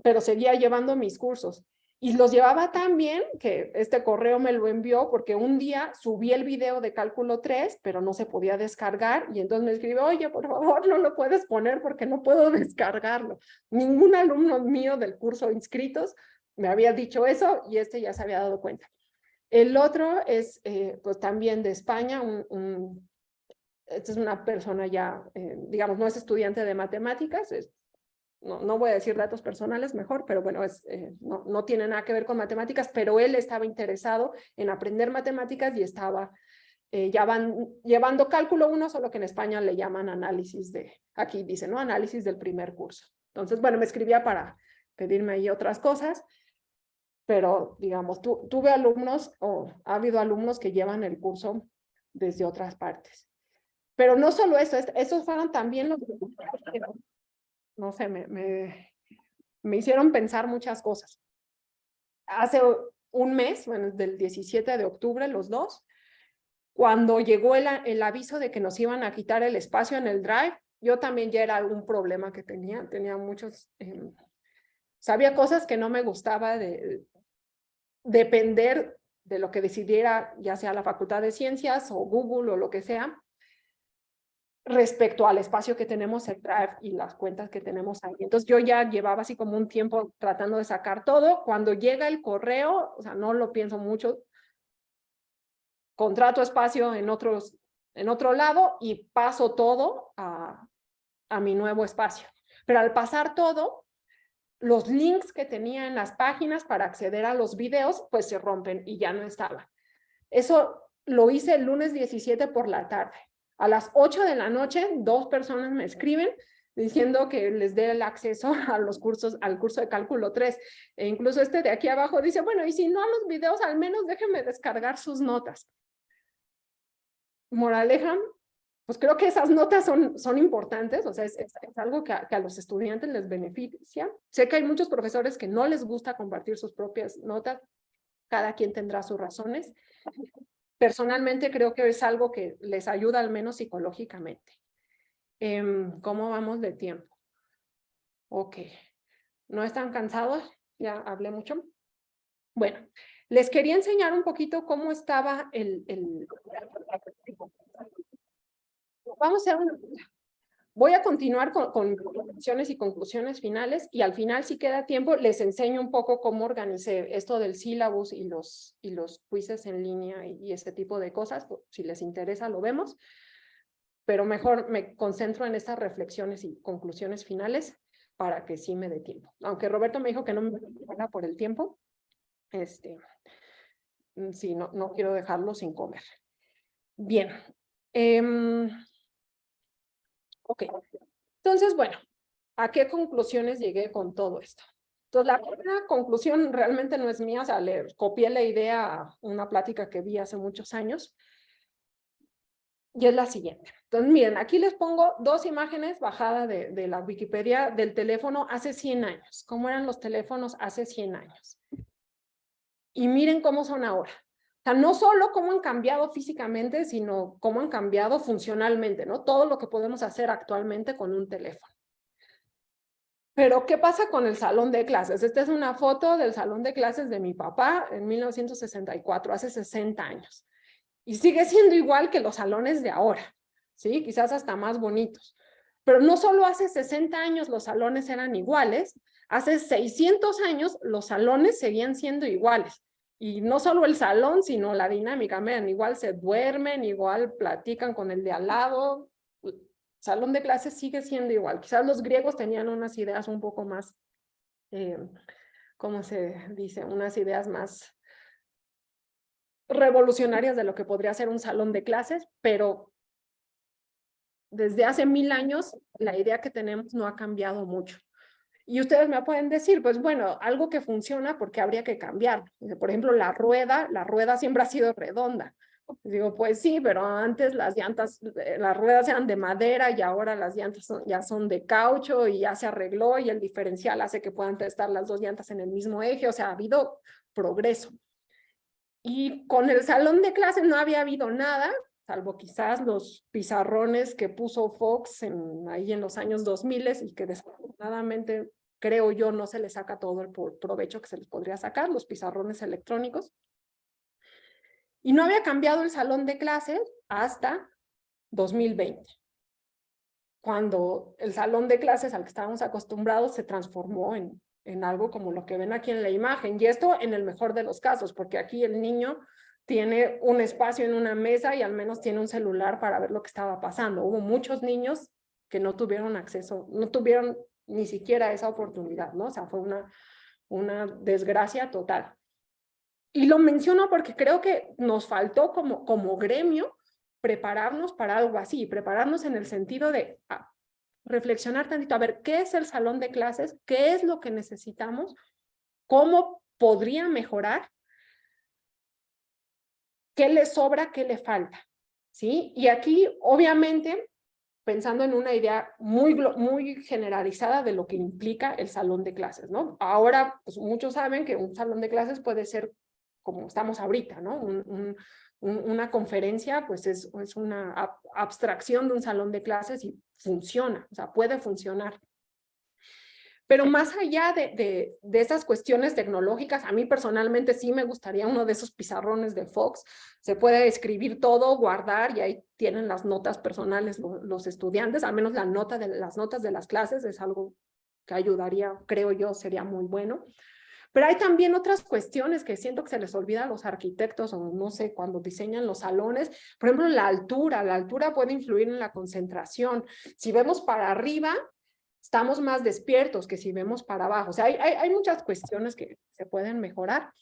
pero seguía llevando mis cursos. Y los llevaba tan bien que este correo me lo envió porque un día subí el video de cálculo 3, pero no se podía descargar, y entonces me escribió, oye, por favor, no lo puedes poner porque no puedo descargarlo. Ningún alumno mío del curso inscritos me había dicho eso, y este ya se había dado cuenta. El otro es, pues también de España, esta es una persona ya, digamos, no es estudiante de matemáticas, no voy a decir datos personales mejor, pero bueno, no tiene nada que ver con matemáticas, pero él estaba interesado en aprender matemáticas y estaba llevando cálculo 1, solo que en España le llaman análisis aquí dice, ¿no? Análisis del primer curso. Entonces, bueno, me escribía para pedirme ahí otras cosas, pero digamos, tuve alumnos, o ha habido alumnos que llevan el curso desde otras partes. Pero no solo eso, esos fueron también los... No sé, me hicieron pensar muchas cosas. Hace un mes, bueno, del 17 de octubre, los dos, cuando llegó el aviso de que nos iban a quitar el espacio en el Drive, yo también ya era un problema que tenía muchos... sabía cosas que no me gustaba de depender de lo que decidiera, ya sea la Facultad de Ciencias o Google o lo que sea, respecto al espacio que tenemos en Drive y las cuentas que tenemos ahí. Entonces yo ya llevaba así como un tiempo tratando de sacar todo. Cuando llega el correo, o sea, no lo pienso mucho, contrato espacio en otro lado y paso todo a mi nuevo espacio. Pero al pasar todo, los links que tenía en las páginas para acceder a los videos, pues se rompen y ya no estaba. Eso lo hice el lunes 17 por la tarde. A las 8 de la noche, 2 personas me escriben diciendo que les dé el acceso a los cursos, al curso de cálculo 3. E incluso este de aquí abajo dice, bueno, y si no a los videos, al menos déjenme descargar sus notas. Moraleja, pues creo que esas notas son importantes, o sea, es algo que a los estudiantes les beneficia. Sé que hay muchos profesores que no les gusta compartir sus propias notas, cada quien tendrá sus razones. Personalmente creo que es algo que les ayuda al menos psicológicamente. ¿Cómo vamos de tiempo? Ok. ¿No están cansados? Ya hablé mucho. Bueno, les quería enseñar un poquito cómo estaba Vamos a hacer Voy a continuar con reflexiones y conclusiones finales, y al final, si queda tiempo, les enseño un poco cómo organicé esto del sílabus y los quizzes en línea y ese tipo de cosas. Si les interesa, lo vemos. Pero mejor me concentro en estas reflexiones y conclusiones finales para que sí me dé tiempo. Aunque Roberto me dijo que no me fuera por el tiempo, sí, no quiero dejarlo sin comer. Bien. Ok. Entonces, bueno, ¿a qué conclusiones llegué con todo esto? Entonces, la primera conclusión realmente no es mía, o sea, le copié la idea a una plática que vi hace muchos años, y es la siguiente. Entonces, miren, aquí les pongo 2 imágenes bajadas de la Wikipedia del teléfono hace 100 años. ¿Cómo eran los teléfonos hace 100 años? Y miren cómo son ahora. O sea, no solo cómo han cambiado físicamente, sino cómo han cambiado funcionalmente, ¿no? Todo lo que podemos hacer actualmente con un teléfono. Pero, ¿qué pasa con el salón de clases? Esta es una foto del salón de clases de mi papá en 1964, hace 60 años. Y sigue siendo igual que los salones de ahora, ¿sí? Quizás hasta más bonitos. Pero no solo hace 60 años los salones eran iguales, hace 600 años los salones seguían siendo iguales. Y no solo el salón, sino la dinámica. Miren, igual se duermen, igual platican con el de al lado. Salón de clases sigue siendo igual. Quizás los griegos tenían unas ideas un poco más, ¿cómo se dice? Unas ideas más revolucionarias de lo que podría ser un salón de clases, pero desde hace 1000 años la idea que tenemos no ha cambiado mucho. Y ustedes me pueden decir, pues bueno, algo que funciona, porque habría que cambiar. Por ejemplo, la rueda siempre ha sido redonda. Digo, pues sí, pero antes las llantas, las ruedas eran de madera y ahora las llantas ya son de caucho y ya se arregló, y el diferencial hace que puedan estar las 2 llantas en el mismo eje. O sea, ha habido progreso. Y con el salón de clases no había habido nada, salvo quizás los pizarrones que puso Fox ahí en los años 2000 y que desafortunadamente, creo yo, no se les saca todo el provecho que se les podría sacar, los pizarrones electrónicos. Y no había cambiado el salón de clases hasta 2020, cuando el salón de clases al que estábamos acostumbrados se transformó en algo como lo que ven aquí en la imagen. Y esto en el mejor de los casos, porque aquí el niño tiene un espacio en una mesa y al menos tiene un celular para ver lo que estaba pasando. Hubo muchos niños que no tuvieron acceso, no tuvieron ni siquiera esa oportunidad, ¿no? O sea, fue una desgracia total. Y lo menciono porque creo que nos faltó como gremio prepararnos para algo así, prepararnos en el sentido de reflexionar tantito, a ver, ¿qué es el salón de clases? ¿Qué es lo que necesitamos? ¿Cómo podría mejorar? ¿Qué le sobra? ¿Qué le falta? ¿Sí? Y aquí, obviamente, pensando en una idea muy generalizada de lo que implica el salón de clases, ¿no? Ahora, pues muchos saben que un salón de clases puede ser como estamos ahorita, ¿no? Una conferencia, pues es una abstracción de un salón de clases y funciona, o sea, puede funcionar. Pero más allá de esas cuestiones tecnológicas, a mí personalmente sí me gustaría uno de esos pizarrones de Fox. Se puede escribir todo, guardar, y ahí tienen las notas personales los estudiantes, al menos las notas de las clases es algo que ayudaría, creo yo, sería muy bueno. Pero hay también otras cuestiones que siento que se les olvida a los arquitectos, o no sé, cuando diseñan los salones. Por ejemplo, la altura puede influir en la concentración. Si vemos para arriba, estamos más despiertos que si vemos para abajo. O sea, hay muchas cuestiones que se pueden mejorar.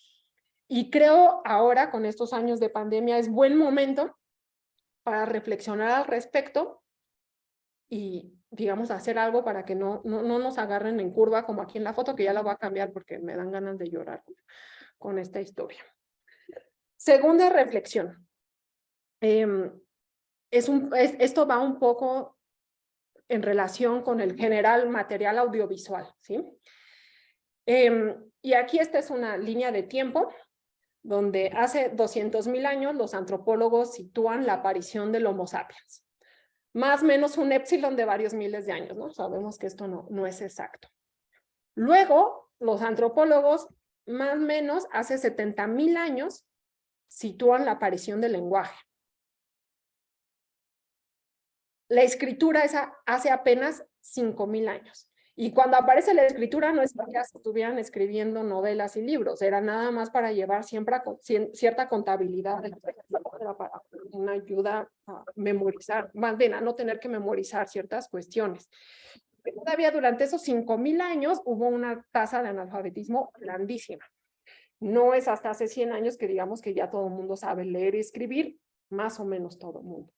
Y creo ahora, con estos años de pandemia, es buen momento para reflexionar al respecto y, digamos, hacer algo para que no nos agarren en curva como aquí en la foto, que ya la voy a cambiar porque me dan ganas de llorar con esta historia. Segunda reflexión. Esto va un poco en relación con el general material audiovisual, ¿sí? Y aquí esta es una línea de tiempo donde hace 200,000 años los antropólogos sitúan la aparición del Homo sapiens. Más o menos un épsilon de varios miles de años, ¿no? Sabemos que esto no es exacto. Luego, los antropólogos, más o menos hace 70,000 años, sitúan la aparición del lenguaje. La escritura hace apenas 5,000 años. Y cuando aparece la escritura no es para que estuvieran escribiendo novelas y libros, era nada más para llevar siempre cierta contabilidad, para una ayuda a memorizar, más bien a no tener que memorizar ciertas cuestiones. Pero todavía durante esos 5,000 años hubo una tasa de analfabetismo grandísima. No es hasta hace 100 años que digamos que ya todo el mundo sabe leer y escribir, más o menos todo el mundo.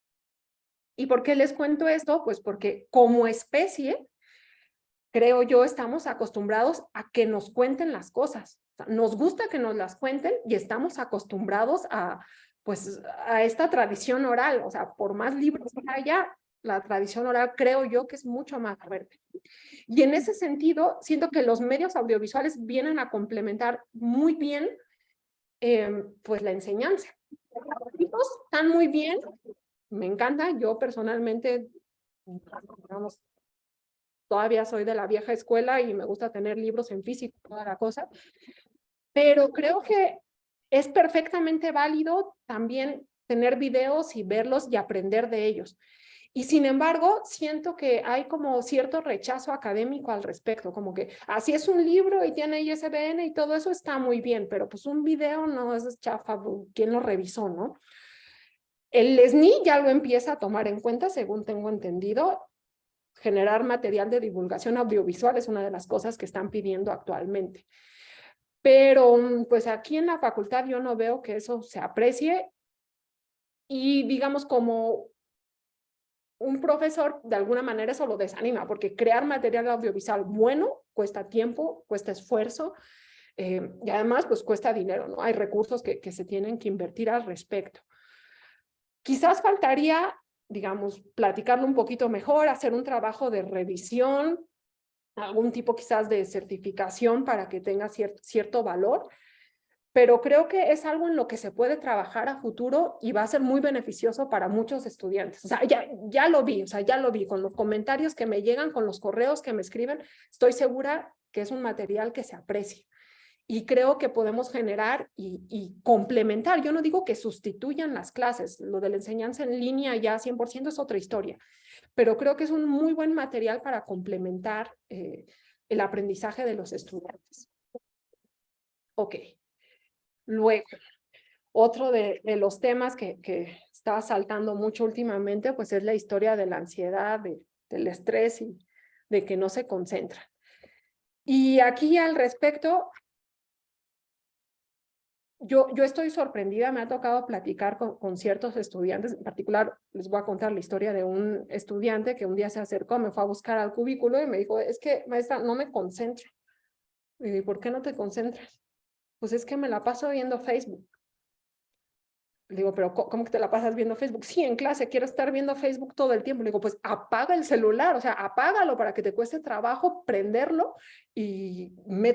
¿Y por qué les cuento esto? Pues porque como especie, creo yo, estamos acostumbrados a que nos cuenten las cosas. O sea, nos gusta que nos las cuenten y estamos acostumbrados pues, a esta tradición oral. O sea, por más libros que haya, la tradición oral creo yo que es mucho más fuerte. Y en ese sentido, siento que los medios audiovisuales vienen a complementar muy bien pues la enseñanza. Los libros están muy bien, me encanta. Yo personalmente, digamos, todavía soy de la vieja escuela y me gusta tener libros en físico, toda la cosa, pero creo que es perfectamente válido también tener videos y verlos y aprender de ellos. Y sin embargo, siento que hay como cierto rechazo académico al respecto, como que así es un libro y tiene ISBN y todo eso está muy bien, pero pues un video no es chafa, ¿quién lo revisó, no? El SNI ya lo empieza a tomar en cuenta, según tengo entendido. Generar material de divulgación audiovisual es una de las cosas que están pidiendo actualmente. Pero pues aquí en la facultad yo no veo que eso se aprecie y digamos como un profesor de alguna manera eso lo desanima porque crear material audiovisual bueno cuesta tiempo, cuesta esfuerzo y además pues cuesta dinero, ¿no? Hay recursos que se tienen que invertir al respecto. Quizás faltaría, digamos, platicarlo un poquito mejor, hacer un trabajo de revisión, algún tipo quizás de certificación para que tenga cierto valor, pero creo que es algo en lo que se puede trabajar a futuro y va a ser muy beneficioso para muchos estudiantes. O sea, ya lo vi, o sea, ya lo vi con los comentarios que me llegan, con los correos que me escriben, estoy segura que es un material que se aprecia. Y creo que podemos generar y complementar. Yo no digo que sustituyan las clases, lo de la enseñanza en línea ya 100% es otra historia, pero creo que es un muy buen material para complementar el aprendizaje de los estudiantes. Ok. Luego, otro de los temas que está saltando mucho últimamente, pues es la historia de la ansiedad, del estrés y de que no se concentran. Y aquí al respecto, yo estoy sorprendida, me ha tocado platicar con ciertos estudiantes, en particular les voy a contar la historia de un estudiante que un día se acercó, me fue a buscar al cubículo y me dijo, es que maestra, no me concentro. Y digo, ¿por qué no te concentras? Pues es que me la paso viendo Facebook. Le digo, pero ¿cómo que te la pasas viendo Facebook? Sí, en clase quiero estar viendo Facebook todo el tiempo. Le digo, pues apaga el celular, o sea, apágalo para que te cueste trabajo prenderlo y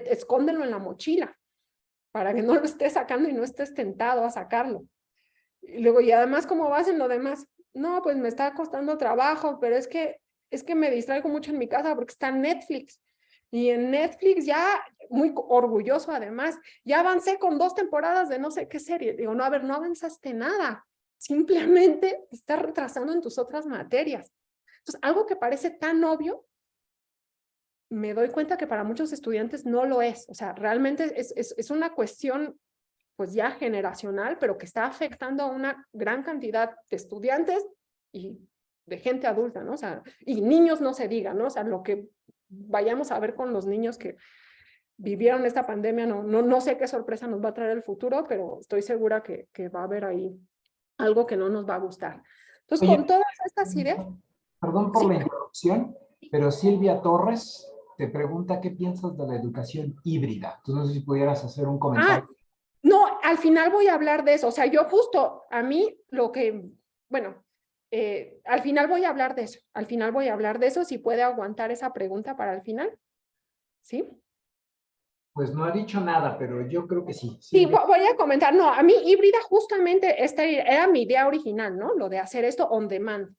escóndelo en la mochila para que no lo estés sacando y no estés tentado a sacarlo. Y luego, y además, ¿cómo vas en lo demás? No, pues me está costando trabajo, pero es que me distraigo mucho en mi casa porque está Netflix. Y en Netflix ya, muy orgulloso además, ya avancé con 2 temporadas de no sé qué serie. Digo, no, a ver, no avanzaste nada. Simplemente estás retrasando en tus otras materias. Entonces, algo que parece tan obvio, me doy cuenta que para muchos estudiantes no lo es. O sea, realmente es una cuestión pues ya generacional, pero que está afectando a una gran cantidad de estudiantes y de gente adulta, ¿no? O sea, y niños no se diga, ¿no? O sea, lo que vayamos a ver con los niños que vivieron esta pandemia, no sé qué sorpresa nos va a traer el futuro, pero estoy segura que va a haber ahí algo que no nos va a gustar. Entonces, Oye, con todas estas ideas, perdón por sí. la interrupción, pero Silvia Torres te pregunta qué piensas de la educación híbrida. Entonces, no sé si pudieras hacer un comentario. No, al final voy a hablar de eso. O sea, yo justo a mí lo que, bueno, al final voy a hablar de eso. Al final voy a hablar de eso, si puede aguantar esa pregunta para el final. ¿Sí? Pues no ha dicho nada, pero yo creo que sí. Sí, Silvia. voy a comentar. No, a mí híbrida justamente esta era mi idea original, ¿no? Lo de hacer esto on demand.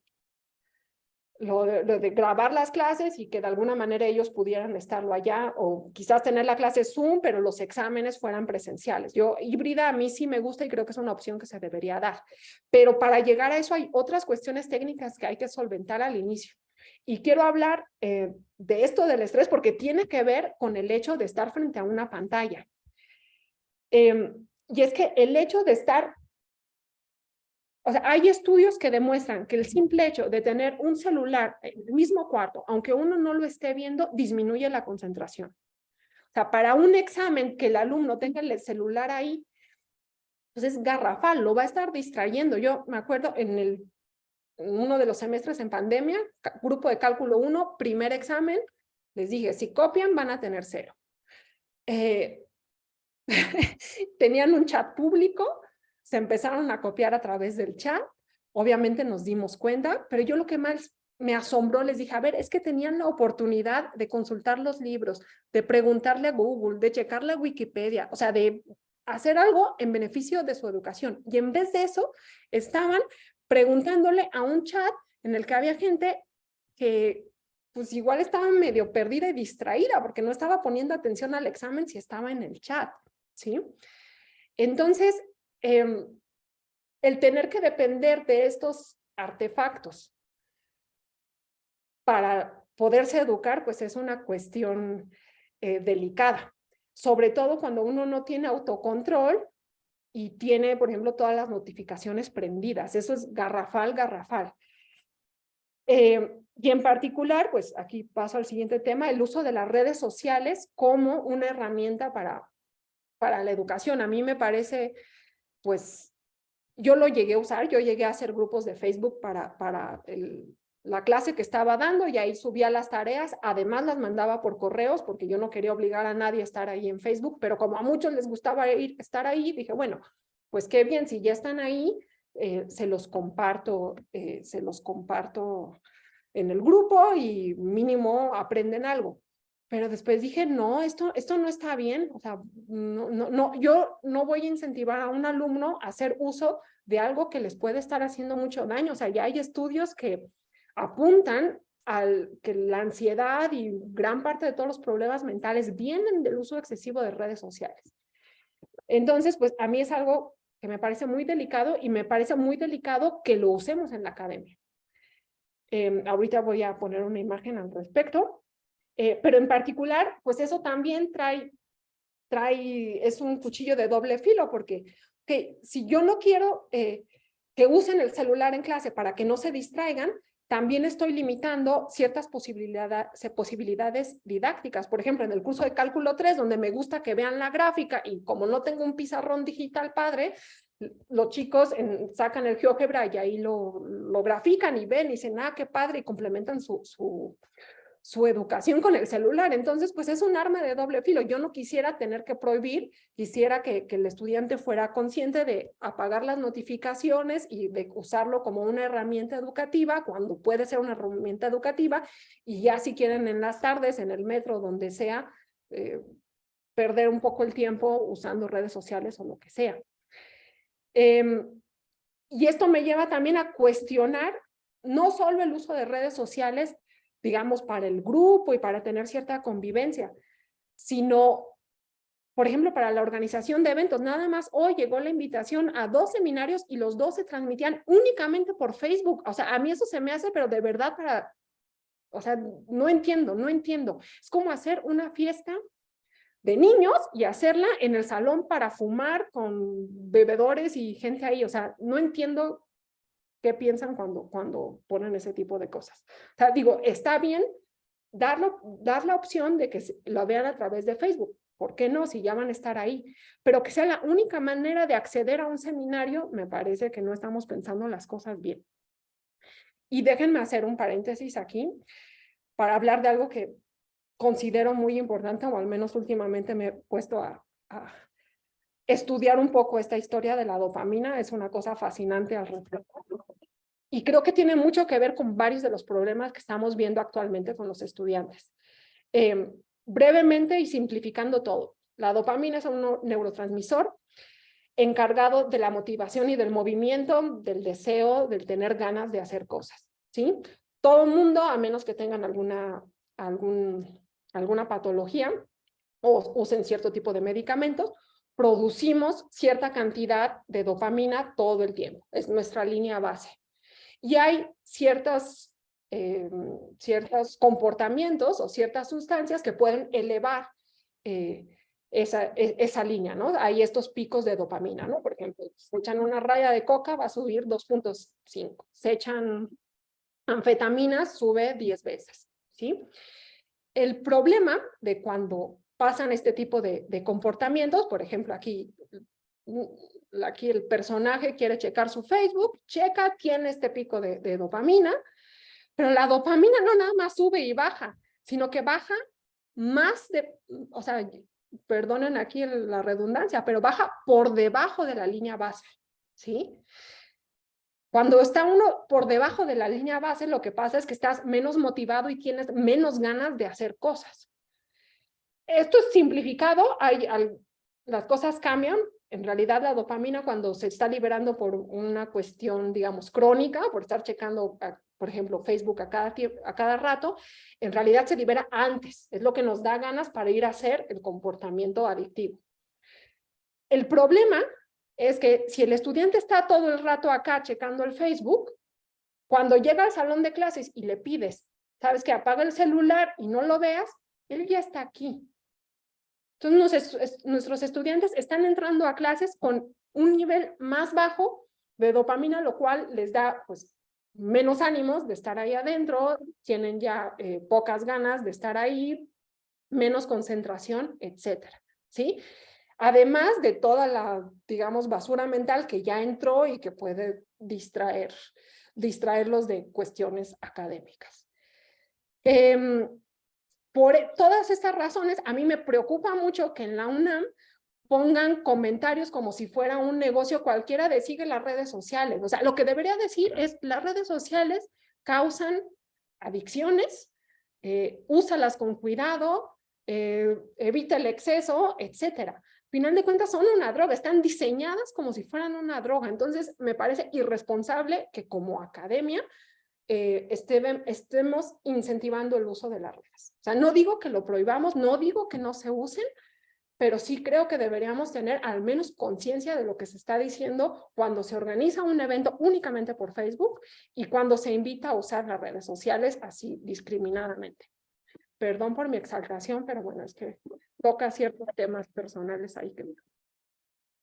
Lo de grabar las clases y que de alguna manera ellos pudieran estarlo allá o quizás tener la clase Zoom, pero los exámenes fueran presenciales. Yo, híbrida a mí sí me gusta y creo que es una opción que se debería dar. Pero para llegar a eso hay otras cuestiones técnicas que hay que solventar al inicio. Y quiero hablar de esto del estrés porque tiene que ver con el hecho de estar frente a una pantalla. Y es que el hecho de estar, o sea, hay estudios que demuestran que el simple hecho de tener un celular en el mismo cuarto, aunque uno no lo esté viendo, disminuye la concentración. O sea, para un examen que el alumno tenga el celular ahí, pues es garrafal, lo va a estar distrayendo. Yo me acuerdo en uno de los semestres en pandemia, grupo de cálculo 1, primer examen, les dije, si copian van a tener 0. Tenían un chat público, se empezaron a copiar a través del chat, obviamente nos dimos cuenta, pero yo lo que más me asombró, les dije, a ver, es que tenían la oportunidad de consultar los libros, de preguntarle a Google, de checar la Wikipedia, o sea, de hacer algo en beneficio de su educación. Y en vez de eso, estaban preguntándole a un chat en el que había gente que pues igual estaba medio perdida y distraída porque no estaba poniendo atención al examen si estaba en el chat. ¿Sí? Entonces, el tener que depender de estos artefactos para poderse educar, pues es una cuestión delicada, sobre todo cuando uno no tiene autocontrol y tiene, por ejemplo, todas las notificaciones prendidas. Eso es garrafal, garrafal. Y en particular, pues aquí paso al siguiente tema, el uso de las redes sociales como una herramienta para la educación. A mí me parece, pues, yo lo llegué a usar, yo llegué a hacer grupos de Facebook para la clase que estaba dando y ahí subía las tareas, además las mandaba por correos porque yo no quería obligar a nadie a estar ahí en Facebook, pero como a muchos les gustaba estar ahí, dije, bueno, pues qué bien, si ya están ahí, se los comparto en el grupo y mínimo aprenden algo. Pero después dije, no, esto no está bien. O sea, yo no voy a incentivar a un alumno a hacer uso de algo que les puede estar haciendo mucho daño. O sea, ya hay estudios que apuntan al que la ansiedad y gran parte de todos los problemas mentales vienen del uso excesivo de redes sociales. Entonces, pues a mí es algo que me parece muy delicado y me parece muy delicado que lo usemos en la academia. Ahorita voy a poner una imagen al respecto. Pero en particular, pues eso también es un cuchillo de doble filo, porque si yo no quiero que usen el celular en clase para que no se distraigan, también estoy limitando ciertas posibilidades didácticas. Por ejemplo, en el curso de cálculo 3, donde me gusta que vean la gráfica y como no tengo un pizarrón digital padre, los chicos sacan el GeoGebra y ahí lo grafican y ven y dicen, ah, qué padre, y complementan su educación con el celular. Entonces, pues es un arma de doble filo. Yo no quisiera tener que prohibir, quisiera que el estudiante fuera consciente de apagar las notificaciones y de usarlo como una herramienta educativa, cuando puede ser una herramienta educativa, y ya si quieren en las tardes, en el metro, donde sea, perder un poco el tiempo usando redes sociales o lo que sea. Y esto me lleva también a cuestionar no solo el uso de redes sociales, digamos, para el grupo y para tener cierta convivencia, sino, por ejemplo, para la organización de eventos. Nada más hoy llegó la invitación a 2 seminarios y los 2 se transmitían únicamente por Facebook. O sea, a mí eso se me hace, pero de verdad o sea, no entiendo. Es como hacer una fiesta de niños y hacerla en el salón para fumar con bebedores y gente ahí. O sea, no entiendo qué piensan cuando ponen ese tipo de cosas. O sea, digo, está bien dar la opción de que lo vean a través de Facebook. ¿Por qué no? Si ya van a estar ahí. Pero que sea la única manera de acceder a un seminario, me parece que no estamos pensando las cosas bien. Y déjenme hacer un paréntesis aquí para hablar de algo que considero muy importante, o al menos últimamente me he puesto a estudiar un poco esta historia de la dopamina. Es una cosa fascinante al respecto. Y creo que tiene mucho que ver con varios de los problemas que estamos viendo actualmente con los estudiantes. Brevemente y simplificando todo, la dopamina es un neurotransmisor encargado de la motivación y del movimiento, del deseo, del tener ganas de hacer cosas, ¿sí? Todo el mundo, a menos que tengan alguna patología o usen cierto tipo de medicamentos, producimos cierta cantidad de dopamina todo el tiempo. Es nuestra línea base. Y hay ciertos comportamientos o ciertas sustancias que pueden elevar esa línea, ¿no? Hay estos picos de dopamina, ¿no? Por ejemplo, se echan una raya de coca, va a subir 2.5. Se echan anfetaminas, sube 10 veces, ¿sí? El problema de cuando pasan este tipo de comportamientos, por ejemplo, aquí el personaje quiere checar su Facebook, tiene este pico de dopamina, pero la dopamina no nada más sube y baja, sino que baja más o sea, perdonen aquí la redundancia, pero baja por debajo de la línea base, ¿sí? Cuando está uno por debajo de la línea base, lo que pasa es que estás menos motivado y tienes menos ganas de hacer cosas. Esto es simplificado, las cosas cambian. En realidad, la dopamina, cuando se está liberando por una cuestión, digamos, crónica, por estar checando, por ejemplo, Facebook a cada rato, en realidad se libera antes. Es lo que nos da ganas para ir a hacer el comportamiento adictivo. El problema es que si el estudiante está todo el rato acá checando el Facebook, cuando llega al salón de clases y le pides, ¿sabes qué? Apaga el celular y no lo veas, él ya está aquí. Entonces, nuestros estudiantes están entrando a clases con un nivel más bajo de dopamina, lo cual les da, pues, menos ánimos de estar ahí adentro, tienen ya pocas ganas de estar ahí, menos concentración, etcétera, ¿sí? Además de toda la, digamos, basura mental que ya entró y que puede distraerlos de cuestiones académicas. Por todas estas razones, a mí me preocupa mucho que en la UNAM pongan comentarios como si fuera un negocio cualquiera de sigue las redes sociales. O sea, lo que debería decir es las redes sociales causan adicciones, úsalas con cuidado, evita el exceso, etcétera. Al final de cuentas son una droga, están diseñadas como si fueran una droga. Entonces me parece irresponsable que como academia estemos incentivando el uso de las redes. O sea, no digo que lo prohibamos, no digo que no se usen, pero sí creo que deberíamos tener al menos conciencia de lo que se está diciendo cuando se organiza un evento únicamente por Facebook y cuando se invita a usar las redes sociales así discriminadamente. Perdón por mi exaltación, pero bueno, es que toca ciertos temas personales ahí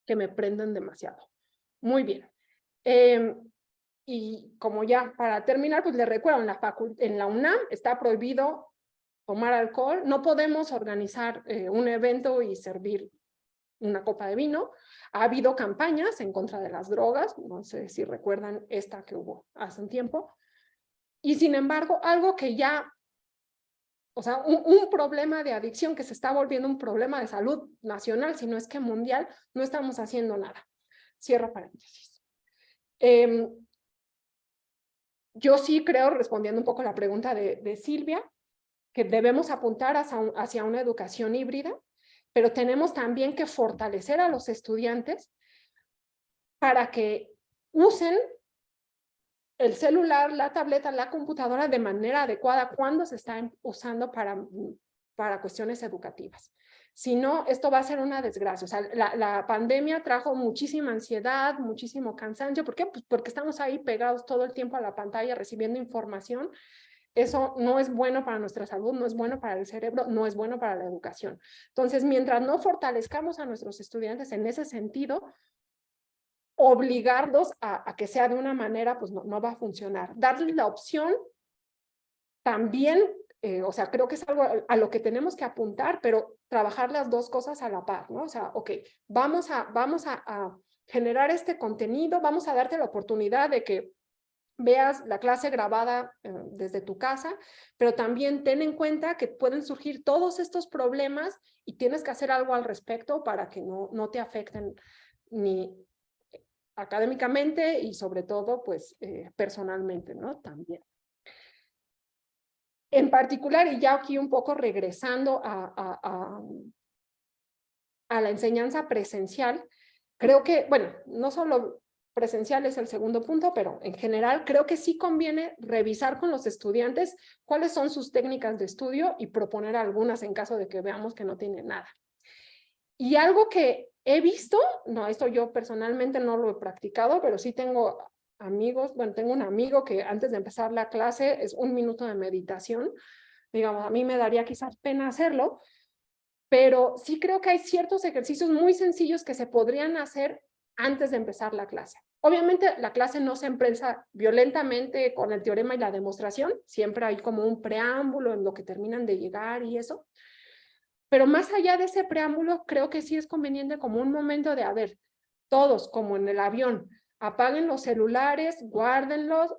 que me prenden demasiado. Muy bien. Y como ya para terminar, pues les recuerdo, en la UNAM está prohibido tomar alcohol, no podemos organizar un evento y servir una copa de vino. Ha habido campañas en contra de las drogas, no sé si recuerdan esta que hubo hace un tiempo. Y sin embargo, algo que ya, o sea, un problema de adicción que se está volviendo un problema de salud nacional, si no es que mundial, no estamos haciendo nada. Cierro paréntesis. Yo sí creo, respondiendo un poco a la pregunta de Silvia, que debemos apuntar hacia una educación híbrida, pero tenemos también que fortalecer a los estudiantes para que usen el celular, la tableta, la computadora de manera adecuada cuando se está usando para cuestiones educativas. Si no, esto va a ser una desgracia. O sea, la pandemia trajo muchísima ansiedad, muchísimo cansancio. ¿Por qué? Pues porque estamos ahí pegados todo el tiempo a la pantalla recibiendo información. Eso no es bueno para nuestra salud, no es bueno para el cerebro, no es bueno para la educación. Entonces, mientras no fortalezcamos a nuestros estudiantes en ese sentido, obligarlos a que sea de una manera, pues no va a funcionar. Darles la opción también, o sea, creo que es algo a lo que tenemos que apuntar, pero trabajar las dos cosas a la par, ¿no? O sea, ok, vamos a generar este contenido, vamos a darte la oportunidad de que veas la clase grabada desde tu casa, pero también ten en cuenta que pueden surgir todos estos problemas y tienes que hacer algo al respecto para que no te afecten ni académicamente y sobre todo, pues, personalmente, ¿no? También. En particular, y ya aquí un poco regresando a la enseñanza presencial, creo que, bueno, no solo presencial es el segundo punto, pero en general creo que sí conviene revisar con los estudiantes cuáles son sus técnicas de estudio y proponer algunas en caso de que veamos que no tienen nada. Y algo que he visto, no, esto yo personalmente no lo he practicado, pero sí tengo amigos, bueno, tengo un amigo que antes de empezar la clase es 1 minuto de meditación. Digamos, a mí me daría quizás pena hacerlo, pero sí creo que hay ciertos ejercicios muy sencillos que se podrían hacer antes de empezar la clase. Obviamente la clase no se empieza violentamente con el teorema y la demostración, siempre hay como un preámbulo en lo que terminan de llegar y eso, pero más allá de ese preámbulo, creo que sí es conveniente como un momento de, a ver, todos como en el avión, apaguen los celulares, guárdenlos,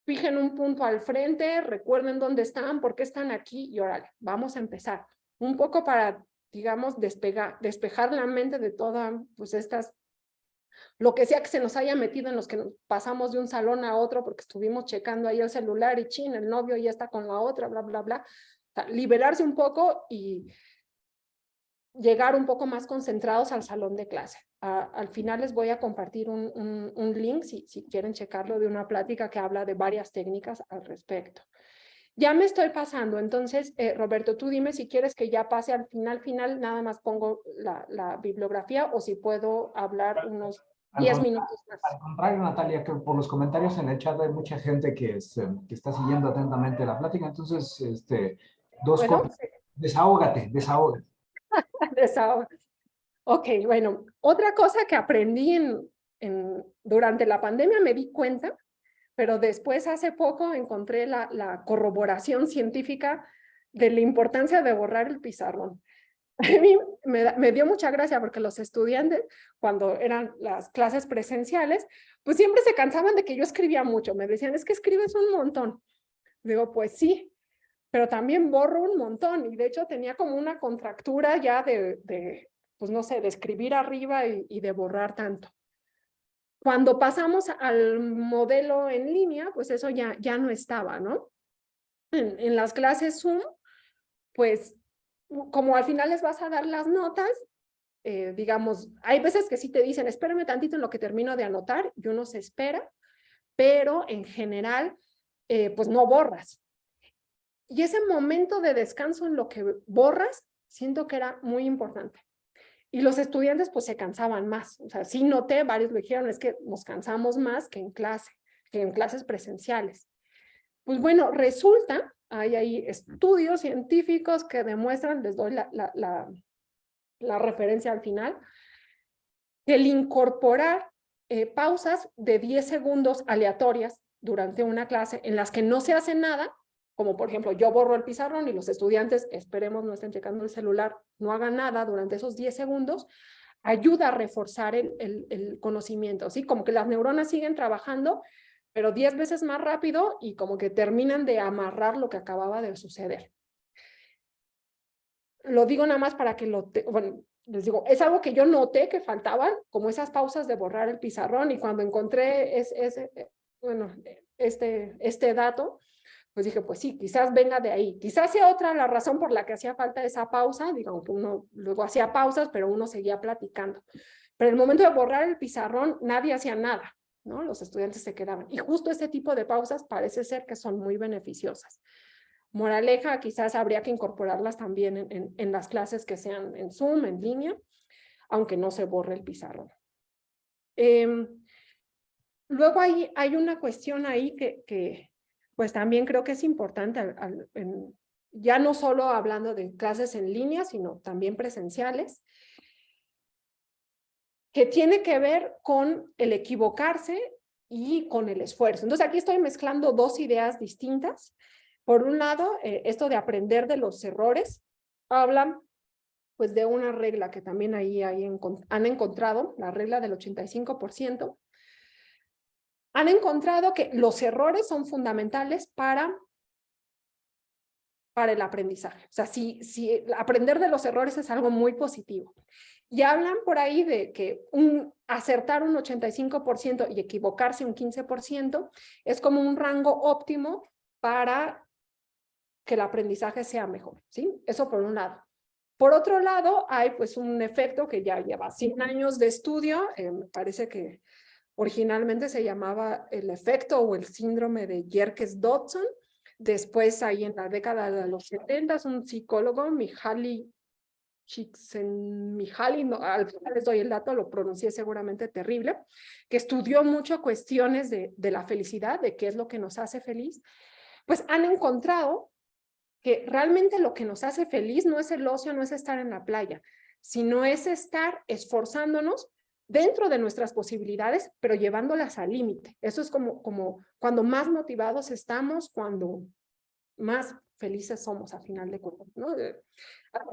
fijen un punto al frente, recuerden dónde están, por qué están aquí y órale, vamos a empezar. Un poco para, digamos, despejar la mente de todas, pues estas, lo que sea que se nos haya metido en los que nos pasamos de un salón a otro porque estuvimos checando ahí el celular y chin, el novio ya está con la otra, bla, bla, bla. O sea, liberarse un poco y llegar un poco más concentrados al salón de clase. Al final les voy a compartir un link, si quieren checarlo, de una plática que habla de varias técnicas al respecto. Ya me estoy pasando, entonces, Roberto, tú dime si quieres que ya pase al final, nada más pongo la bibliografía o si puedo hablar unos 10 minutos más. Al contrario, Natalia, que por los comentarios en el chat hay mucha gente que está siguiendo atentamente la plática, entonces, dos cosas. Desahógate. Desahógate. Ok, bueno, otra cosa que aprendí durante la pandemia me di cuenta, pero después hace poco encontré la corroboración científica de la importancia de borrar el pizarrón. A mí me dio mucha gracia porque los estudiantes, cuando eran las clases presenciales, pues siempre se cansaban de que yo escribía mucho. Me decían, es que escribes un montón. Digo, pues sí, pero también borro un montón. Y de hecho tenía como una contractura ya pues no sé, de escribir arriba y de borrar tanto. Cuando pasamos al modelo en línea, pues eso ya no estaba, ¿no? En las clases Zoom, pues, como al final les vas a dar las notas, digamos, hay veces que sí te dicen, espérame tantito en lo que termino de anotar, y uno se espera, pero en general, pues no borras. Y ese momento de descanso en lo que borras, siento que era muy importante. Y los estudiantes pues se cansaban más. O sea, sí noté, varios lo dijeron, es que nos cansamos más que en clase, que en clases presenciales. Pues bueno, resulta, hay ahí estudios científicos que demuestran, les doy la referencia al final, que el incorporar pausas de 10 segundos aleatorias durante una clase en las que no se hace nada, como por ejemplo yo borro el pizarrón y los estudiantes, esperemos no estén checando el celular, no hagan nada durante esos 10 segundos, ayuda a reforzar el conocimiento, ¿sí? Como que las neuronas siguen trabajando, pero 10 veces más rápido y como que terminan de amarrar lo que acababa de suceder. Lo digo nada más para que bueno, les digo, es algo que yo noté que faltaban, como esas pausas de borrar el pizarrón, y cuando encontré bueno, este dato, pues dije, pues sí, quizás venga de ahí. Quizás sea otra la razón por la que hacía falta esa pausa, digamos que uno luego hacía pausas, pero uno seguía platicando. Pero en el momento de borrar el pizarrón, nadie hacía nada, ¿no? Los estudiantes se quedaban. Y justo este tipo de pausas parece ser que son muy beneficiosas. Moraleja, quizás habría que incorporarlas también en las clases que sean en Zoom, en línea, aunque no se borre el pizarrón. Luego hay una cuestión ahí que pues también creo que es importante, ya no solo hablando de clases en línea, sino también presenciales, que tiene que ver con el equivocarse y con el esfuerzo. Entonces aquí estoy mezclando dos ideas distintas. Por un lado, esto de aprender de los errores, hablan pues de una regla que también ahí han encontrado, la regla del 85%. Han encontrado que los errores son fundamentales para el aprendizaje. O sea, si aprender de los errores es algo muy positivo. Y hablan por ahí de que acertar un 85% y equivocarse un 15% es como un rango óptimo para que el aprendizaje sea mejor, ¿sí? Eso por un lado. Por otro lado, hay pues un efecto que ya lleva 100 años de estudio, me parece que originalmente se llamaba el efecto o el síndrome de Yerkes-Dodson. Después, ahí en la década de los 70, un psicólogo, Mihaly Csikszentmihalyi, no, al final les doy el dato, lo pronuncié seguramente terrible, que estudió mucho cuestiones de la felicidad, de qué es lo que nos hace feliz, pues han encontrado que realmente lo que nos hace feliz no es el ocio, no es estar en la playa, sino es estar esforzándonos dentro de nuestras posibilidades, pero llevándolas al límite. Eso es como cuando más motivados estamos, cuando más felices somos a final de cuentas, ¿no?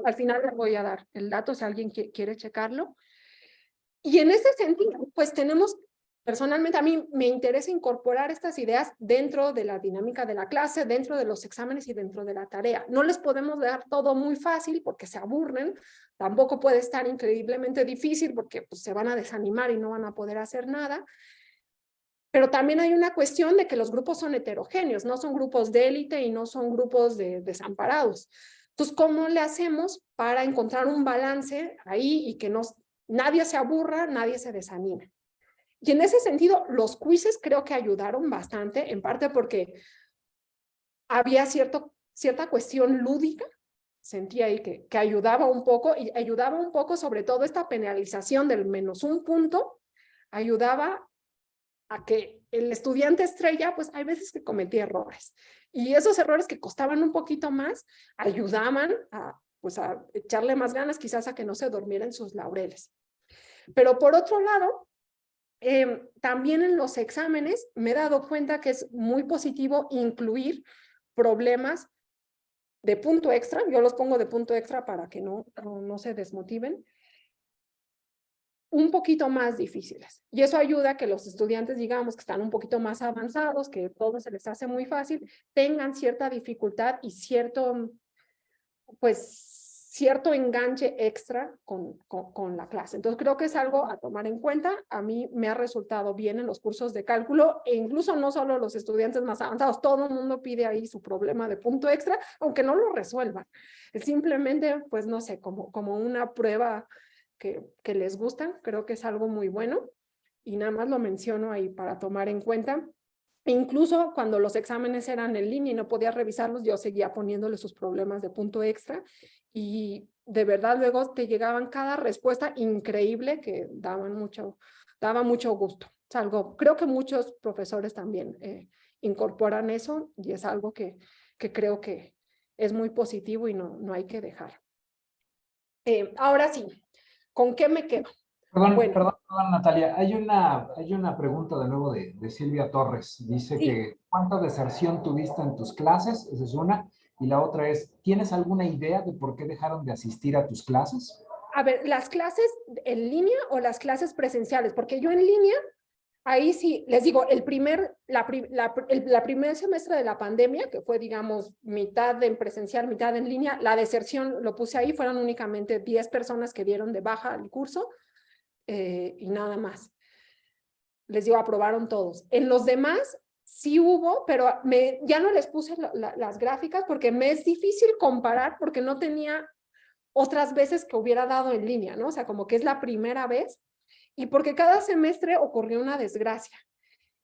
Al final les voy a dar el dato si alguien quiere checarlo. Y en ese sentido, pues tenemos, personalmente a mí me interesa incorporar estas ideas dentro de la dinámica de la clase, dentro de los exámenes y dentro de la tarea. No les podemos dar todo muy fácil porque se aburren, tampoco puede estar increíblemente difícil porque pues, se van a desanimar y no van a poder hacer nada. Pero también hay una cuestión de que los grupos son heterogéneos, no son grupos de élite y no son grupos de desamparados. Entonces, ¿cómo le hacemos para encontrar un balance ahí y que nadie se aburra, nadie se desanime? Y en ese sentido, los quizzes creo que ayudaron bastante, en parte porque había cierta cuestión lúdica, sentía ahí que ayudaba un poco, y ayudaba un poco sobre todo esta penalización del -1 punto, ayudaba a que el estudiante estrella, pues hay veces que cometía errores. Y esos errores que costaban un poquito más, ayudaban pues a echarle más ganas, quizás a que no se durmiera en sus laureles. Pero por otro lado, también en los exámenes me he dado cuenta que es muy positivo incluir problemas de punto extra. Yo los pongo de punto extra para que no se desmotiven, un poquito más difíciles. Y eso ayuda a que los estudiantes, digamos, que están un poquito más avanzados, que todo se les hace muy fácil, tengan cierta dificultad y cierto, pues, cierto enganche extra con la clase. Entonces creo que es algo a tomar en cuenta. A mí me ha resultado bien en los cursos de cálculo e incluso no solo los estudiantes más avanzados, todo el mundo pide ahí su problema de punto extra, aunque no lo resuelvan. Es simplemente, pues no sé, como una prueba que les gusta, creo que es algo muy bueno y nada más lo menciono ahí para tomar en cuenta. Incluso cuando los exámenes eran en línea y no podía revisarlos, yo seguía poniéndole sus problemas de punto extra y de verdad luego te llegaban cada respuesta increíble que daba mucho gusto. Es algo, creo que muchos profesores también incorporan eso y es algo que creo que es muy positivo y no hay que dejar. Ahora sí, ¿con qué me quedo? Perdón, Bueno, Natalia. Hay una pregunta de nuevo de Silvia Torres. Dice sí. que ¿cuánta deserción tuviste en tus clases? Esa es una. Y la otra es, ¿tienes alguna idea de por qué dejaron de asistir a tus clases? A ver, ¿las clases en línea o las clases presenciales? Porque yo en línea, ahí sí, les digo, la primer semestre de la pandemia, que fue, digamos, mitad en presencial, mitad en línea, la deserción lo puse ahí, fueron únicamente 10 personas que dieron de baja el curso y nada más. Les digo, aprobaron todos. En los demás sí hubo, pero ya no les puse las gráficas porque me es difícil comparar porque no tenía otras veces que hubiera dado en línea, ¿no? O sea, como que es la primera vez y porque cada semestre ocurrió una desgracia.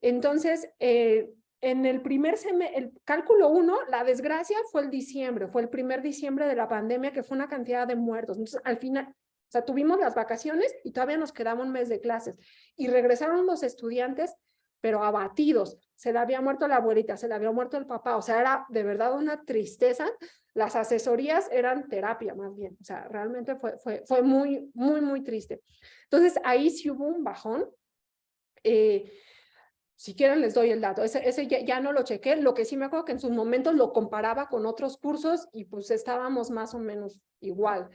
Entonces, en el primer semestre, el cálculo 1, la desgracia fue el primer diciembre de la pandemia, que fue una cantidad de muertos. Entonces, al final, o sea, tuvimos las vacaciones y todavía nos quedaba un mes de clases y regresaron los estudiantes, pero abatidos. Se le había muerto la abuelita, se le había muerto el papá, o sea, era de verdad una tristeza. Las asesorías eran terapia más bien, o sea, realmente fue muy, muy, muy triste. Entonces, ahí sí hubo un bajón. Si quieren les doy el dato, ese ya no lo chequé, lo que sí me acuerdo que en sus momentos lo comparaba con otros cursos y pues estábamos más o menos igual.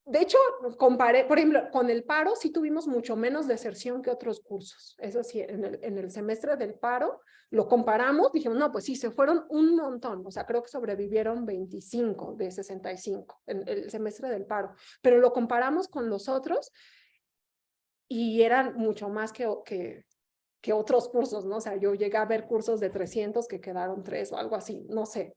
De hecho, comparé, por ejemplo, con el paro sí tuvimos mucho menos deserción que otros cursos. Eso sí, en el semestre del paro lo comparamos, dijimos, no, pues sí, se fueron un montón. O sea, creo que sobrevivieron 25 de 65 en el semestre del paro. Pero lo comparamos con los otros y eran mucho más que otros cursos, ¿no? O sea, yo llegué a ver cursos de 300 que quedaron 3 o algo así, no sé.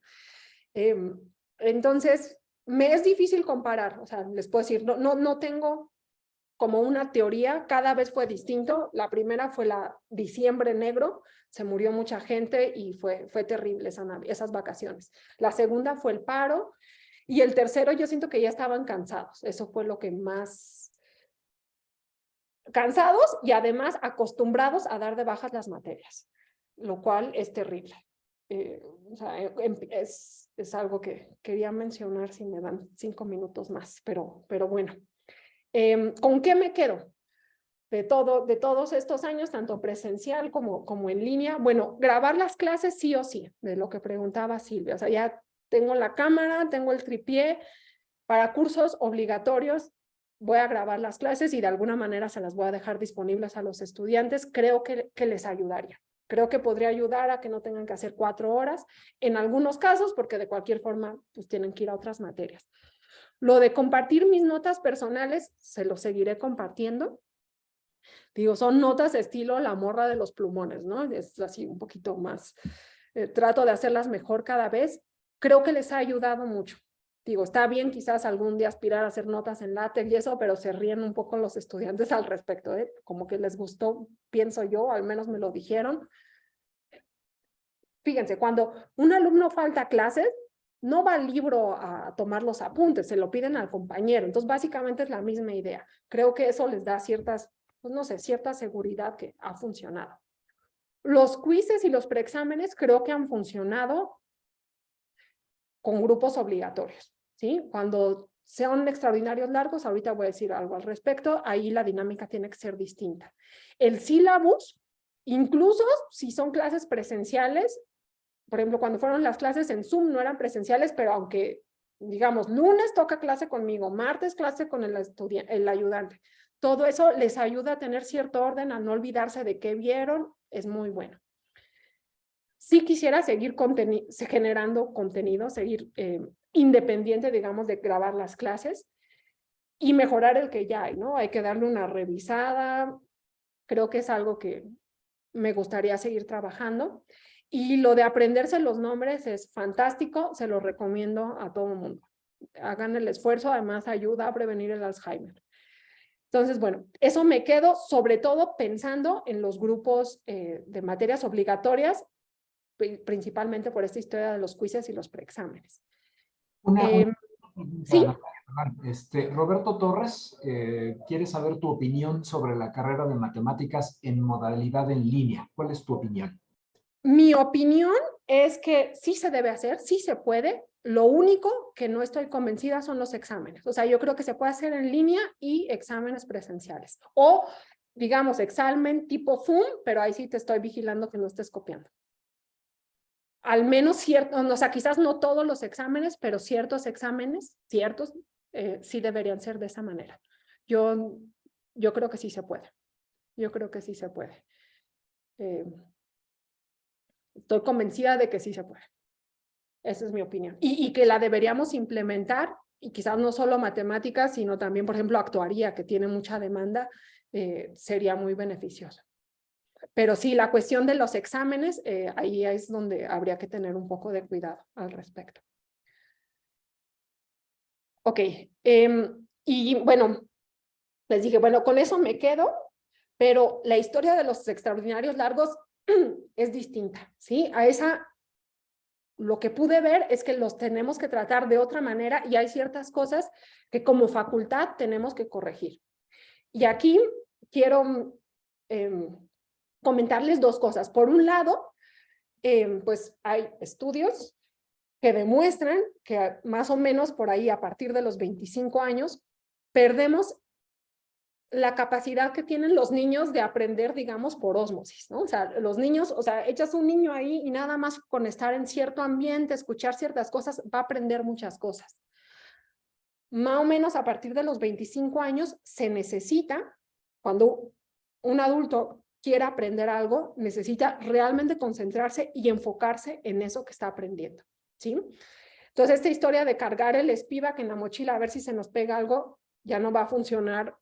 Entonces, me es difícil comparar, o sea, les puedo decir, no tengo como una teoría, cada vez fue distinto. La primera fue la diciembre negro, se murió mucha gente y fue terrible esas vacaciones. La segunda fue el paro y el tercero yo siento que ya estaban cansados, eso fue lo que más... Cansados y además acostumbrados a dar de bajas las materias, lo cual es terrible. O sea, es algo que quería mencionar si me dan 5 minutos más, pero bueno. ¿Con qué me quedo? De todos estos años, tanto presencial como en línea. Bueno, grabar las clases sí o sí, de lo que preguntaba Silvia. O sea, ya tengo la cámara, tengo el tripié. Para cursos obligatorios voy a grabar las clases y de alguna manera se las voy a dejar disponibles a los estudiantes. Creo que les ayudaría. Creo que podría ayudar a que no tengan que hacer 4 horas en algunos casos, porque de cualquier forma pues tienen que ir a otras materias. Lo de compartir mis notas personales, se lo seguiré compartiendo. Digo, son notas estilo la morra de los plumones, ¿no? Es así un poquito más, trato de hacerlas mejor cada vez. Creo que les ha ayudado mucho. Digo, está bien quizás algún día aspirar a hacer notas en látex y eso, pero se ríen un poco los estudiantes al respecto, ¿eh? Como que les gustó, pienso yo, al menos me lo dijeron. Fíjense, cuando un alumno falta a clases, no va al libro a tomar los apuntes, se lo piden al compañero. Entonces, básicamente es la misma idea. Creo que eso les da ciertas, pues no sé, cierta seguridad que ha funcionado. Los quizzes y los preexámenes creo que han funcionado con grupos obligatorios, ¿sí? Cuando sean extraordinarios largos, ahorita voy a decir algo al respecto, ahí la dinámica tiene que ser distinta. El sílabus, incluso si son clases presenciales, por ejemplo, cuando fueron las clases en Zoom no eran presenciales, pero aunque, digamos, lunes toca clase conmigo, martes clase con el ayudante, todo eso les ayuda a tener cierto orden, a no olvidarse de qué vieron, es muy bueno. Sí quisiera seguir generando contenido, seguir independiente, digamos, de grabar las clases y mejorar el que ya hay, ¿no? Hay que darle una revisada. Creo que es algo que me gustaría seguir trabajando. Y lo de aprenderse los nombres es fantástico, se lo recomiendo a todo el mundo. Hagan el esfuerzo, además ayuda a prevenir el Alzheimer. Entonces, bueno, eso me quedo sobre todo pensando en los grupos de materias obligatorias, principalmente por esta historia de los quizzes y los preexámenes. Una pregunta, Sí. Natalia. Roberto Torres quiere saber tu opinión sobre la carrera de matemáticas en modalidad en línea. ¿Cuál es tu opinión? Mi opinión es que sí se debe hacer, sí se puede. Lo único que no estoy convencida son los exámenes. O sea, yo creo que se puede hacer en línea y exámenes presenciales. O, digamos, examen tipo Zoom, pero ahí sí te estoy vigilando que no estés copiando. Al menos ciertos, o sea, quizás no todos los exámenes, pero ciertos exámenes, sí deberían ser de esa manera. Yo creo que sí se puede. Yo creo que sí se puede. Estoy convencida de que sí se puede. Esa es mi opinión. Y que la deberíamos implementar, y quizás no solo matemáticas, sino también, por ejemplo, actuaría, que tiene mucha demanda, sería muy beneficioso. Pero sí, la cuestión de los exámenes, ahí es donde habría que tener un poco de cuidado al respecto. Ok, y bueno, les dije, bueno, con eso me quedo, pero la historia de los extraordinarios largos es distinta, ¿sí? A esa, lo que pude ver es que los tenemos que tratar de otra manera y hay ciertas cosas que como facultad tenemos que corregir. Y aquí quiero comentarles dos cosas. Por un lado, pues hay estudios que demuestran que más o menos por ahí a partir de los 25 años perdemos la capacidad que tienen los niños de aprender, digamos, por ósmosis, ¿no? O sea, los niños, o sea, echas un niño ahí y nada más con estar en cierto ambiente, escuchar ciertas cosas, va a aprender muchas cosas. Más o menos a partir de los 25 años se necesita, cuando un adulto quiera aprender algo, necesita realmente concentrarse y enfocarse en eso que está aprendiendo, ¿sí? Entonces, esta historia de cargar el Spivak en la mochila a ver si se nos pega algo, ya no va a funcionar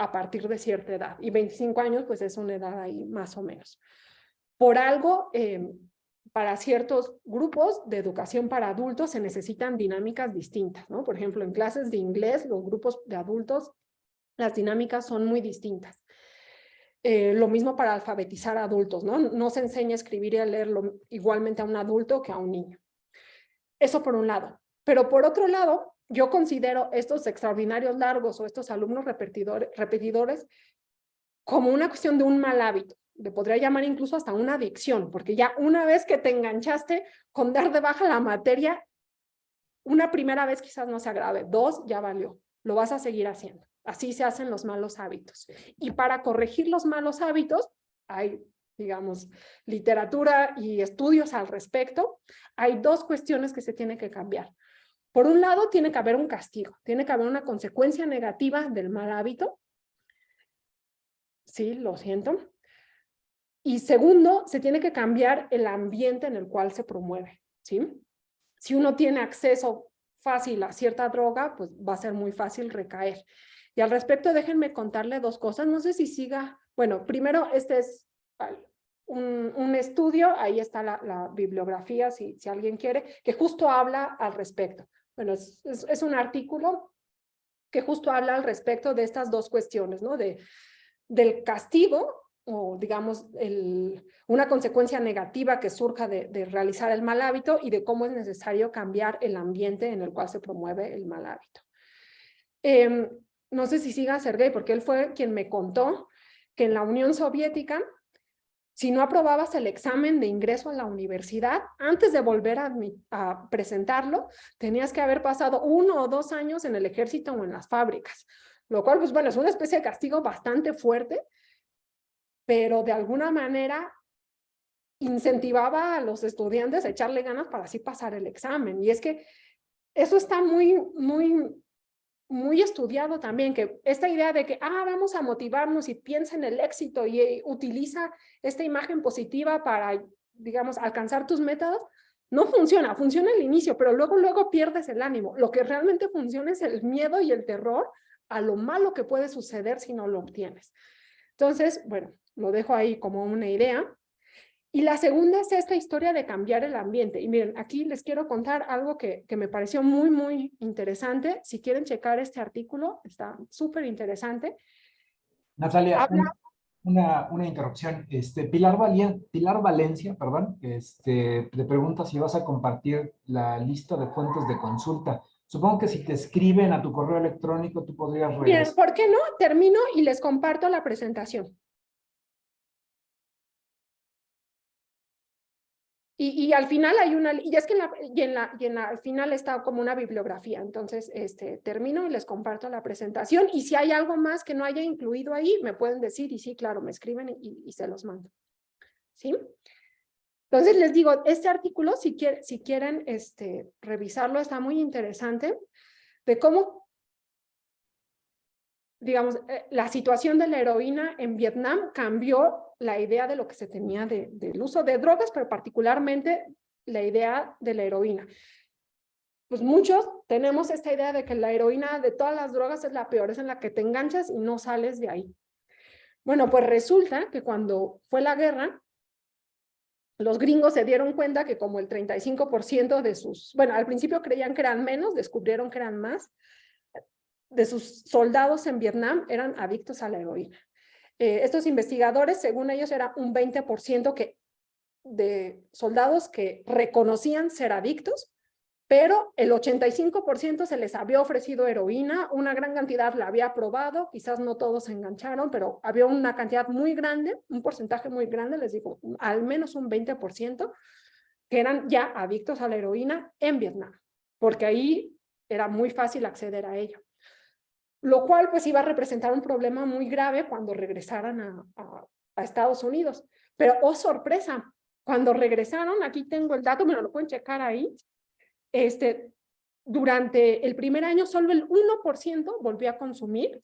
a partir de cierta edad. Y 25 años, pues es una edad ahí más o menos. Por algo, para ciertos grupos de educación para adultos se necesitan dinámicas distintas, ¿no? Por ejemplo, en clases de inglés, los grupos de adultos, las dinámicas son muy distintas. Lo mismo para alfabetizar a adultos, ¿no? No se enseña a escribir y a leer igualmente a un adulto que a un niño. Eso por un lado. Pero por otro lado, yo considero estos extraordinarios largos o estos alumnos repetidores como una cuestión de un mal hábito. Le podría llamar incluso hasta una adicción, porque ya una vez que te enganchaste con dar de baja la materia, una primera vez quizás no se agrave, dos ya valió, lo vas a seguir haciendo. Así se hacen los malos hábitos. Y para corregir los malos hábitos, hay, digamos, literatura y estudios al respecto. Hay dos cuestiones que se tienen que cambiar. Por un lado, tiene que haber un castigo, tiene que haber una consecuencia negativa del mal hábito. Sí, lo siento. Y segundo, se tiene que cambiar el ambiente en el cual se promueve, ¿sí? Si uno tiene acceso fácil a cierta droga, pues va a ser muy fácil recaer. Y al respecto, déjenme contarle dos cosas. No sé si siga. Bueno, primero, este es un estudio, ahí está la bibliografía, si alguien quiere, que justo habla al respecto. Bueno, es un artículo que justo habla al respecto de estas dos cuestiones, ¿no? Del castigo, o digamos, una consecuencia negativa que surja de realizar el mal hábito y de cómo es necesario cambiar el ambiente en el cual se promueve el mal hábito. No sé si siga Sergei, porque él fue quien me contó que en la Unión Soviética, si no aprobabas el examen de ingreso a la universidad, antes de volver a presentarlo, tenías que haber pasado 1 o 2 años en el ejército o en las fábricas, lo cual, pues bueno, es una especie de castigo bastante fuerte, pero de alguna manera incentivaba a los estudiantes a echarle ganas para así pasar el examen. Y es que eso está muy estudiado también, que esta idea de que, vamos a motivarnos y piensa en el éxito y utiliza esta imagen positiva para, digamos, alcanzar tus metas, No funciona, funciona el inicio, pero luego pierdes el ánimo. Lo que realmente funciona es el miedo y el terror a lo malo que puede suceder si no lo obtienes. Entonces, bueno, lo dejo ahí como una idea. Y la segunda es esta historia de cambiar el ambiente. Y miren, aquí les quiero contar algo que me pareció muy interesante. Si quieren checar este artículo, está súper interesante. Natalia, Habla. una interrupción. Pilar Valencia, perdón, te pregunta si vas a compartir la lista de fuentes de consulta. Supongo que si te escriben a tu correo electrónico, tú podrías Miren, regresar. ¿por qué no? Termino y les comparto la presentación. Y al final hay una, y es que al final está como una bibliografía, entonces termino y les comparto la presentación, y si hay algo más que no haya incluido ahí, me pueden decir, y sí, claro, me escriben y se los mando, ¿sí? Entonces les digo, este artículo, si quieren revisarlo, está muy interesante, de cómo, digamos, la situación de la heroína en Vietnam cambió la idea de lo que se tenía del uso de drogas, pero particularmente la idea de la heroína. Pues muchos tenemos esta idea de que la heroína de todas las drogas es la peor, es en la que te enganchas y no sales de ahí. Bueno, pues resulta que cuando fue la guerra, los gringos se dieron cuenta que como el 35% de sus, bueno, al principio creían que eran menos, descubrieron que eran más, de sus soldados en Vietnam eran adictos a la heroína. Estos investigadores, según ellos, era un 20% de soldados que reconocían ser adictos, pero el 85% se les había ofrecido heroína, una gran cantidad la había probado, quizás no todos se engancharon, pero había una cantidad muy grande, un porcentaje muy grande, les digo, al menos un 20%, que eran ya adictos a la heroína en Vietnam, porque ahí era muy fácil acceder a ello. Lo cual pues iba a representar un problema muy grave cuando regresaran a Estados Unidos. Pero, oh sorpresa, cuando regresaron, aquí tengo el dato, me lo pueden checar ahí, durante el primer año solo el 1% volvió a consumir,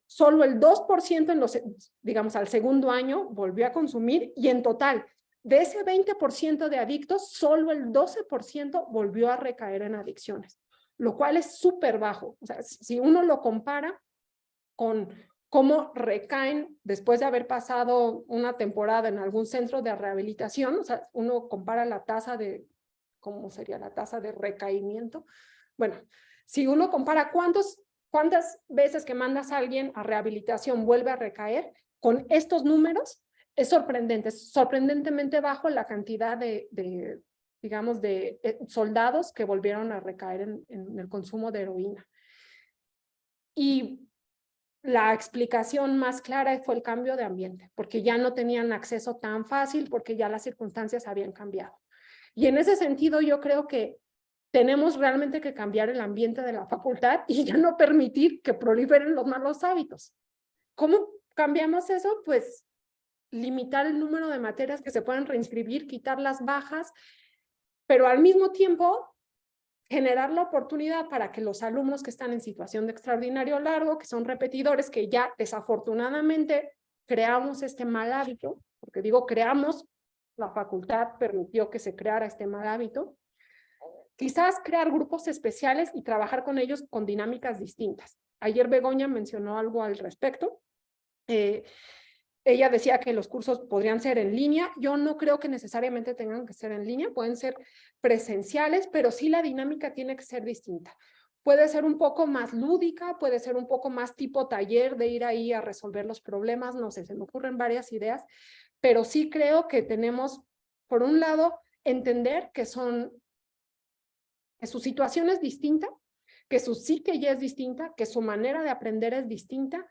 solo el 2% digamos, al segundo año volvió a consumir, y en total, de ese 20% de adictos, solo el 12% volvió a recaer en adicciones, lo cual es súper bajo. O sea, si uno lo compara con cómo recaen después de haber pasado una temporada en algún centro de rehabilitación, o sea, uno compara la tasa de, ¿cómo sería la tasa de recaimiento? Bueno, si uno compara cuántas veces que mandas a alguien a rehabilitación vuelve a recaer, con estos números es sorprendente, es sorprendentemente bajo la cantidad digamos, de soldados que volvieron a recaer en el consumo de heroína. Y la explicación más clara fue el cambio de ambiente, porque ya no tenían acceso tan fácil, porque ya las circunstancias habían cambiado. Y en ese sentido yo creo que tenemos realmente que cambiar el ambiente de la facultad y ya no permitir que proliferen los malos hábitos. ¿Cómo cambiamos eso? Pues limitar el número de materias que se pueden reinscribir, quitar las bajas, pero al mismo tiempo generar la oportunidad para que los alumnos que están en situación de extraordinario largo, que son repetidores, que ya desafortunadamente creamos este mal hábito, porque digo creamos, la facultad permitió que se creara este mal hábito, quizás crear grupos especiales y trabajar con ellos con dinámicas distintas. Ayer Begoña mencionó algo al respecto. Ella decía que los cursos podrían ser en línea. Yo no creo que necesariamente tengan que ser en línea, pueden ser presenciales, pero sí la dinámica tiene que ser distinta. Puede ser un poco más lúdica, puede ser un poco más tipo taller de ir ahí a resolver los problemas, no sé, se me ocurren varias ideas, pero sí creo que tenemos, por un lado, entender que su situación es distinta, que su psique ya es distinta, que su manera de aprender es distinta.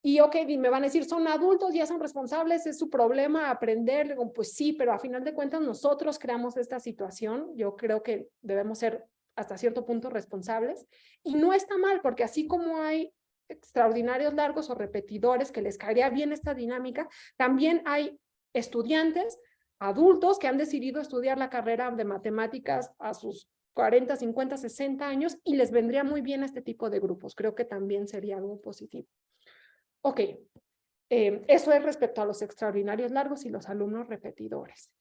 Y ok, me van a decir, son adultos, ya son responsables, es su problema aprender. Digo, pues sí, pero a final de cuentas nosotros creamos esta situación. Yo creo que debemos ser hasta cierto punto responsables. Y no está mal, porque así como hay extraordinarios largos o repetidores que les caería bien esta dinámica, también hay estudiantes adultos que han decidido estudiar la carrera de matemáticas a sus 40, 50, 60 años y les vendría muy bien este tipo de grupos. Creo que también sería algo positivo. Ok, eso es respecto a los extraordinarios largos y los alumnos repetidores.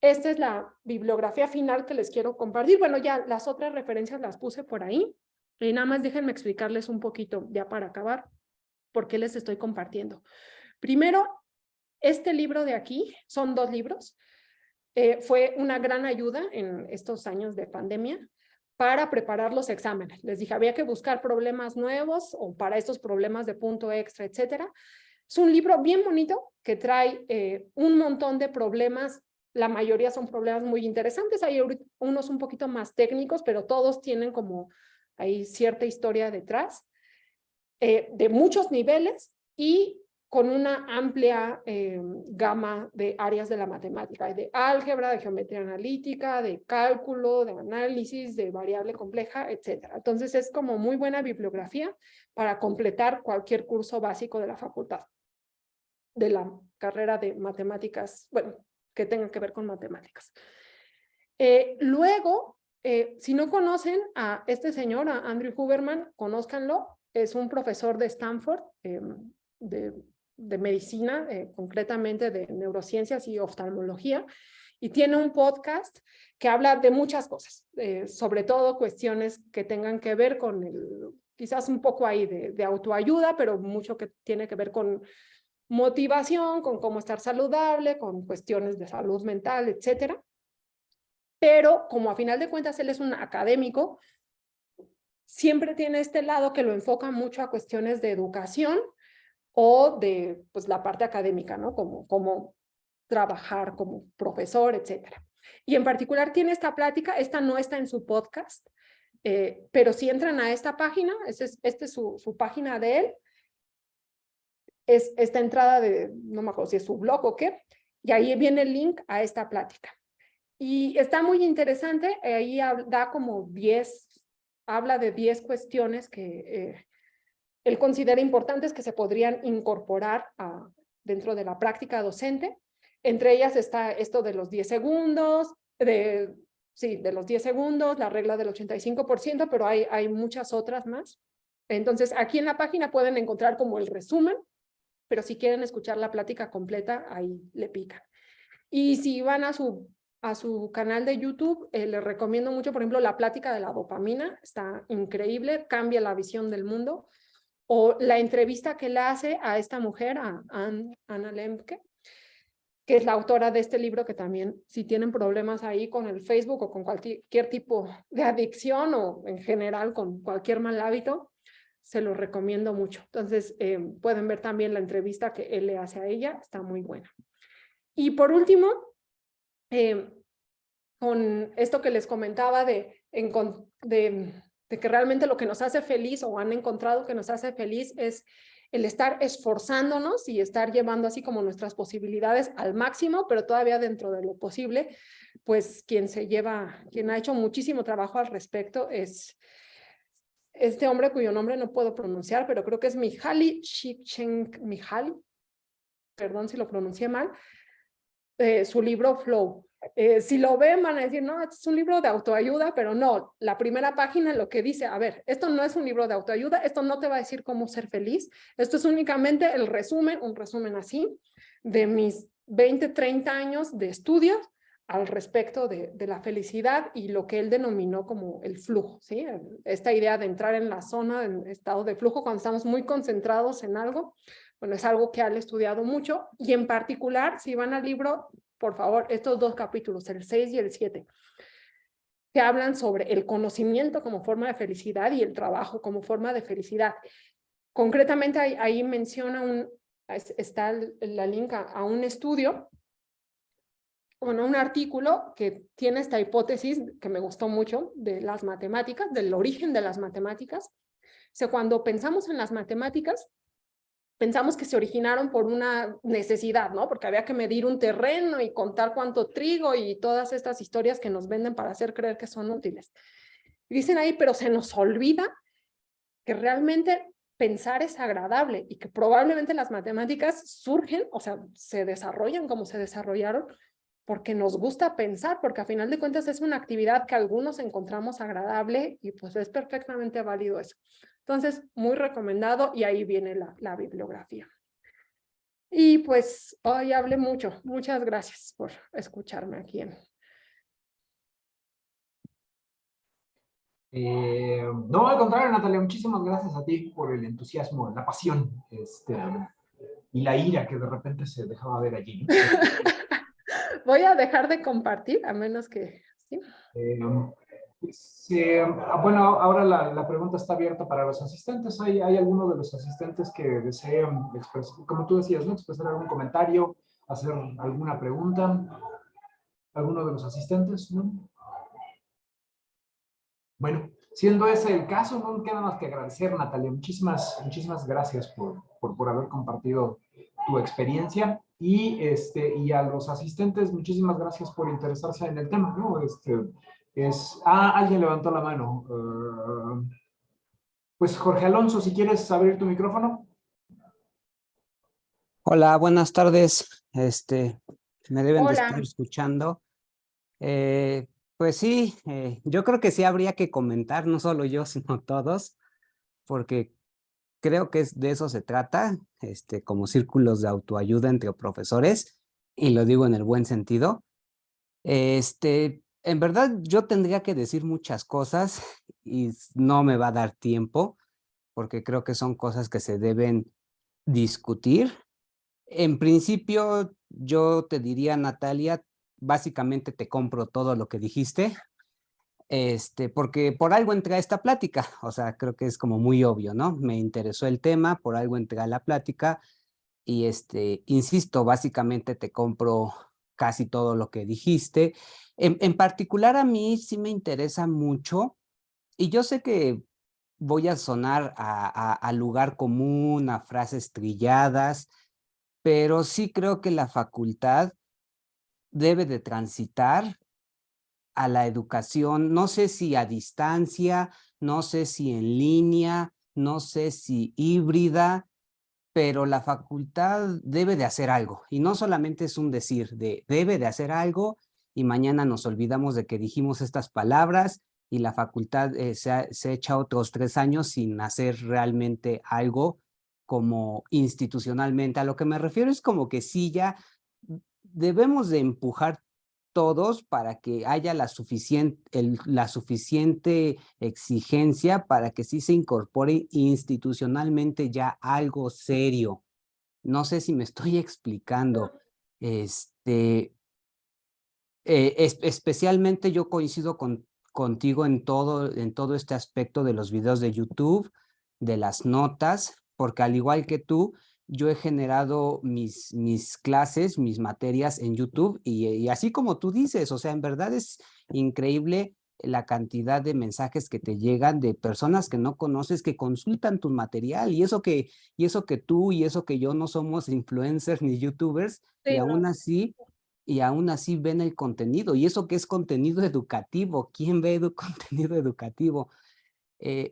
esta es la bibliografía final que les quiero compartir. Bueno, ya las otras referencias las puse por ahí. Y nada más déjenme explicarles un poquito, ya para acabar, por qué les estoy compartiendo. Primero, este libro de aquí, son 2 libros, fue una gran ayuda en estos años de pandemia para preparar los exámenes. Les dije, había que buscar problemas nuevos o para estos problemas de punto extra, etcétera. Es un libro bien bonito que trae un montón de problemas. La mayoría son problemas muy interesantes. Hay unos un poquito más técnicos, pero todos tienen como hay cierta historia detrás, de muchos niveles y con una amplia gama de áreas de la matemática, de álgebra, de geometría analítica, de cálculo, de análisis, de variable compleja, etc. Entonces es como muy buena bibliografía para completar cualquier curso básico de la facultad, de la carrera de matemáticas, bueno, que tenga que ver con matemáticas. Luego, si no conocen a este señor, a Andrew Huberman, conózcanlo. Es un profesor de Stanford, de medicina, concretamente de neurociencias y oftalmología, y tiene un podcast que habla de muchas cosas, sobre todo cuestiones que tengan que ver con quizás un poco ahí de autoayuda, pero mucho que tiene que ver con motivación, con cómo estar saludable, con cuestiones de salud mental, etcétera. Pero como a final de cuentas él es un académico, siempre tiene este lado que lo enfoca mucho a cuestiones de educación o de pues, la parte académica, ¿no? Como trabajar como profesor, etcétera. Y en particular tiene esta plática, esta no está en su podcast, pero si entran a esta página, esta es su página de él, es esta entrada no me acuerdo si es su blog o qué, y ahí viene el link a esta plática. Y está muy interesante, ahí da como 10, habla de 10 cuestiones que él considera importantes que se podrían incorporar dentro de la práctica docente. Entre ellas está esto de los 10 segundos, de los 10 segundos, la regla del 85%, pero hay muchas otras más. Entonces, aquí en la página pueden encontrar como el resumen, pero si quieren escuchar la plática completa, ahí le pican. Y si van a su canal de YouTube, les recomiendo mucho, por ejemplo, la plática de la dopamina, está increíble, cambia la visión del mundo, o la entrevista que le hace a esta mujer, a Anna Lembke, que es la autora de este libro, que también, si tienen problemas ahí con el Facebook o con cualquier tipo de adicción o en general con cualquier mal hábito, se lo recomiendo mucho. Entonces, pueden ver también la entrevista que él le hace a ella, está muy buena. Y por último, con esto que les comentaba de que realmente lo que nos hace feliz o han encontrado que nos hace feliz es el estar esforzándonos y estar llevando así como nuestras posibilidades al máximo, pero todavía dentro de lo posible, pues quien ha hecho muchísimo trabajo al respecto es este hombre cuyo nombre no puedo pronunciar, pero creo que es Mihaly Csikszentmihalyi, perdón si lo pronuncié mal, su libro Flow. Si lo ven van a decir, no, es un libro de autoayuda, pero no, la primera página lo que dice, a ver, esto no es un libro de autoayuda, esto no te va a decir cómo ser feliz, esto es únicamente el resumen, un resumen así, de mis 20, 30 años de estudios al respecto de la felicidad y lo que él denominó como el flujo, ¿sí? Esta idea de entrar en la zona, en estado de flujo, cuando estamos muy concentrados en algo. Bueno, es algo que han estudiado mucho y en particular, si van al libro, por favor, estos 2 capítulos, el 6 y el 7, que hablan sobre el conocimiento como forma de felicidad y el trabajo como forma de felicidad. Concretamente, ahí menciona está la link a un estudio, bueno, un artículo que tiene esta hipótesis que me gustó mucho de las matemáticas, del origen de las matemáticas. O sea, cuando pensamos en las matemáticas, pensamos que se originaron por una necesidad, ¿no? Porque había que medir un terreno y contar cuánto trigo y todas estas historias que nos venden para hacer creer que son útiles. Y dicen ahí, pero se nos olvida que realmente pensar es agradable y que probablemente las matemáticas surgen, o sea, se desarrollan como se desarrollaron porque nos gusta pensar, porque a final de cuentas es una actividad que algunos encontramos agradable y pues es perfectamente válido eso. Entonces, muy recomendado y ahí viene la bibliografía. Y pues hoy hablé mucho. Muchas gracias por escucharme aquí. No, al contrario, Natalia, muchísimas gracias a ti por el entusiasmo, la pasión, y la ira que de repente se dejaba ver allí, ¿no? Voy a dejar de compartir, a menos que... ¿sí? Eh, bueno, ahora la pregunta está abierta para los asistentes. ¿Hay alguno de los asistentes que deseen expresar, como tú decías, ¿no? Expresar algún comentario, hacer alguna pregunta? ¿Alguno de los asistentes? ¿No? Bueno, siendo ese el caso, no me queda más que agradecer, Natalia. Muchísimas gracias por haber compartido tu experiencia. Y a los asistentes, muchísimas gracias por interesarse en el tema, ¿no? Alguien levantó la mano. Pues Jorge Alonso, si quieres abrir tu micrófono. Hola, buenas tardes. Me deben de estar Hola. escuchando. Pues sí, yo creo que sí habría que comentar, no solo yo, sino todos, porque creo que de eso se trata, como círculos de autoayuda entre profesores, y lo digo en el buen sentido. En verdad, yo tendría que decir muchas cosas y no me va a dar tiempo, porque creo que son cosas que se deben discutir. En principio, yo te diría, Natalia, básicamente te compro todo lo que dijiste, porque por algo entré a esta plática, o sea, creo que es como muy obvio, ¿no? Me interesó el tema, por algo entré a la plática y insisto, básicamente te compro casi todo lo que dijiste. En particular a mí sí me interesa mucho y yo sé que voy a sonar a lugar común, a frases trilladas, pero sí creo que la facultad debe de transitar a la educación, no sé si a distancia, no sé si en línea, no sé si híbrida, pero la facultad debe de hacer algo. Y no solamente es un decir, debe de hacer algo y mañana nos olvidamos de que dijimos estas palabras y la facultad se echa otros 3 años sin hacer realmente algo como institucionalmente. A lo que me refiero es como que sí ya debemos de empujar todos para que haya la suficiente exigencia para que sí se incorpore institucionalmente ya algo serio. No sé si me estoy explicando. Especialmente yo coincido contigo en todo este aspecto de los videos de YouTube, de las notas, porque al igual que tú, yo he generado mis clases, mis materias en YouTube y así como tú dices, o sea, en verdad es increíble la cantidad de mensajes que te llegan de personas que no conoces que consultan tu material y eso que tú y eso que yo no somos influencers ni YouTubers y Sí, no. y aún así ven el contenido, y eso que es contenido educativo, ¿quién ve contenido educativo?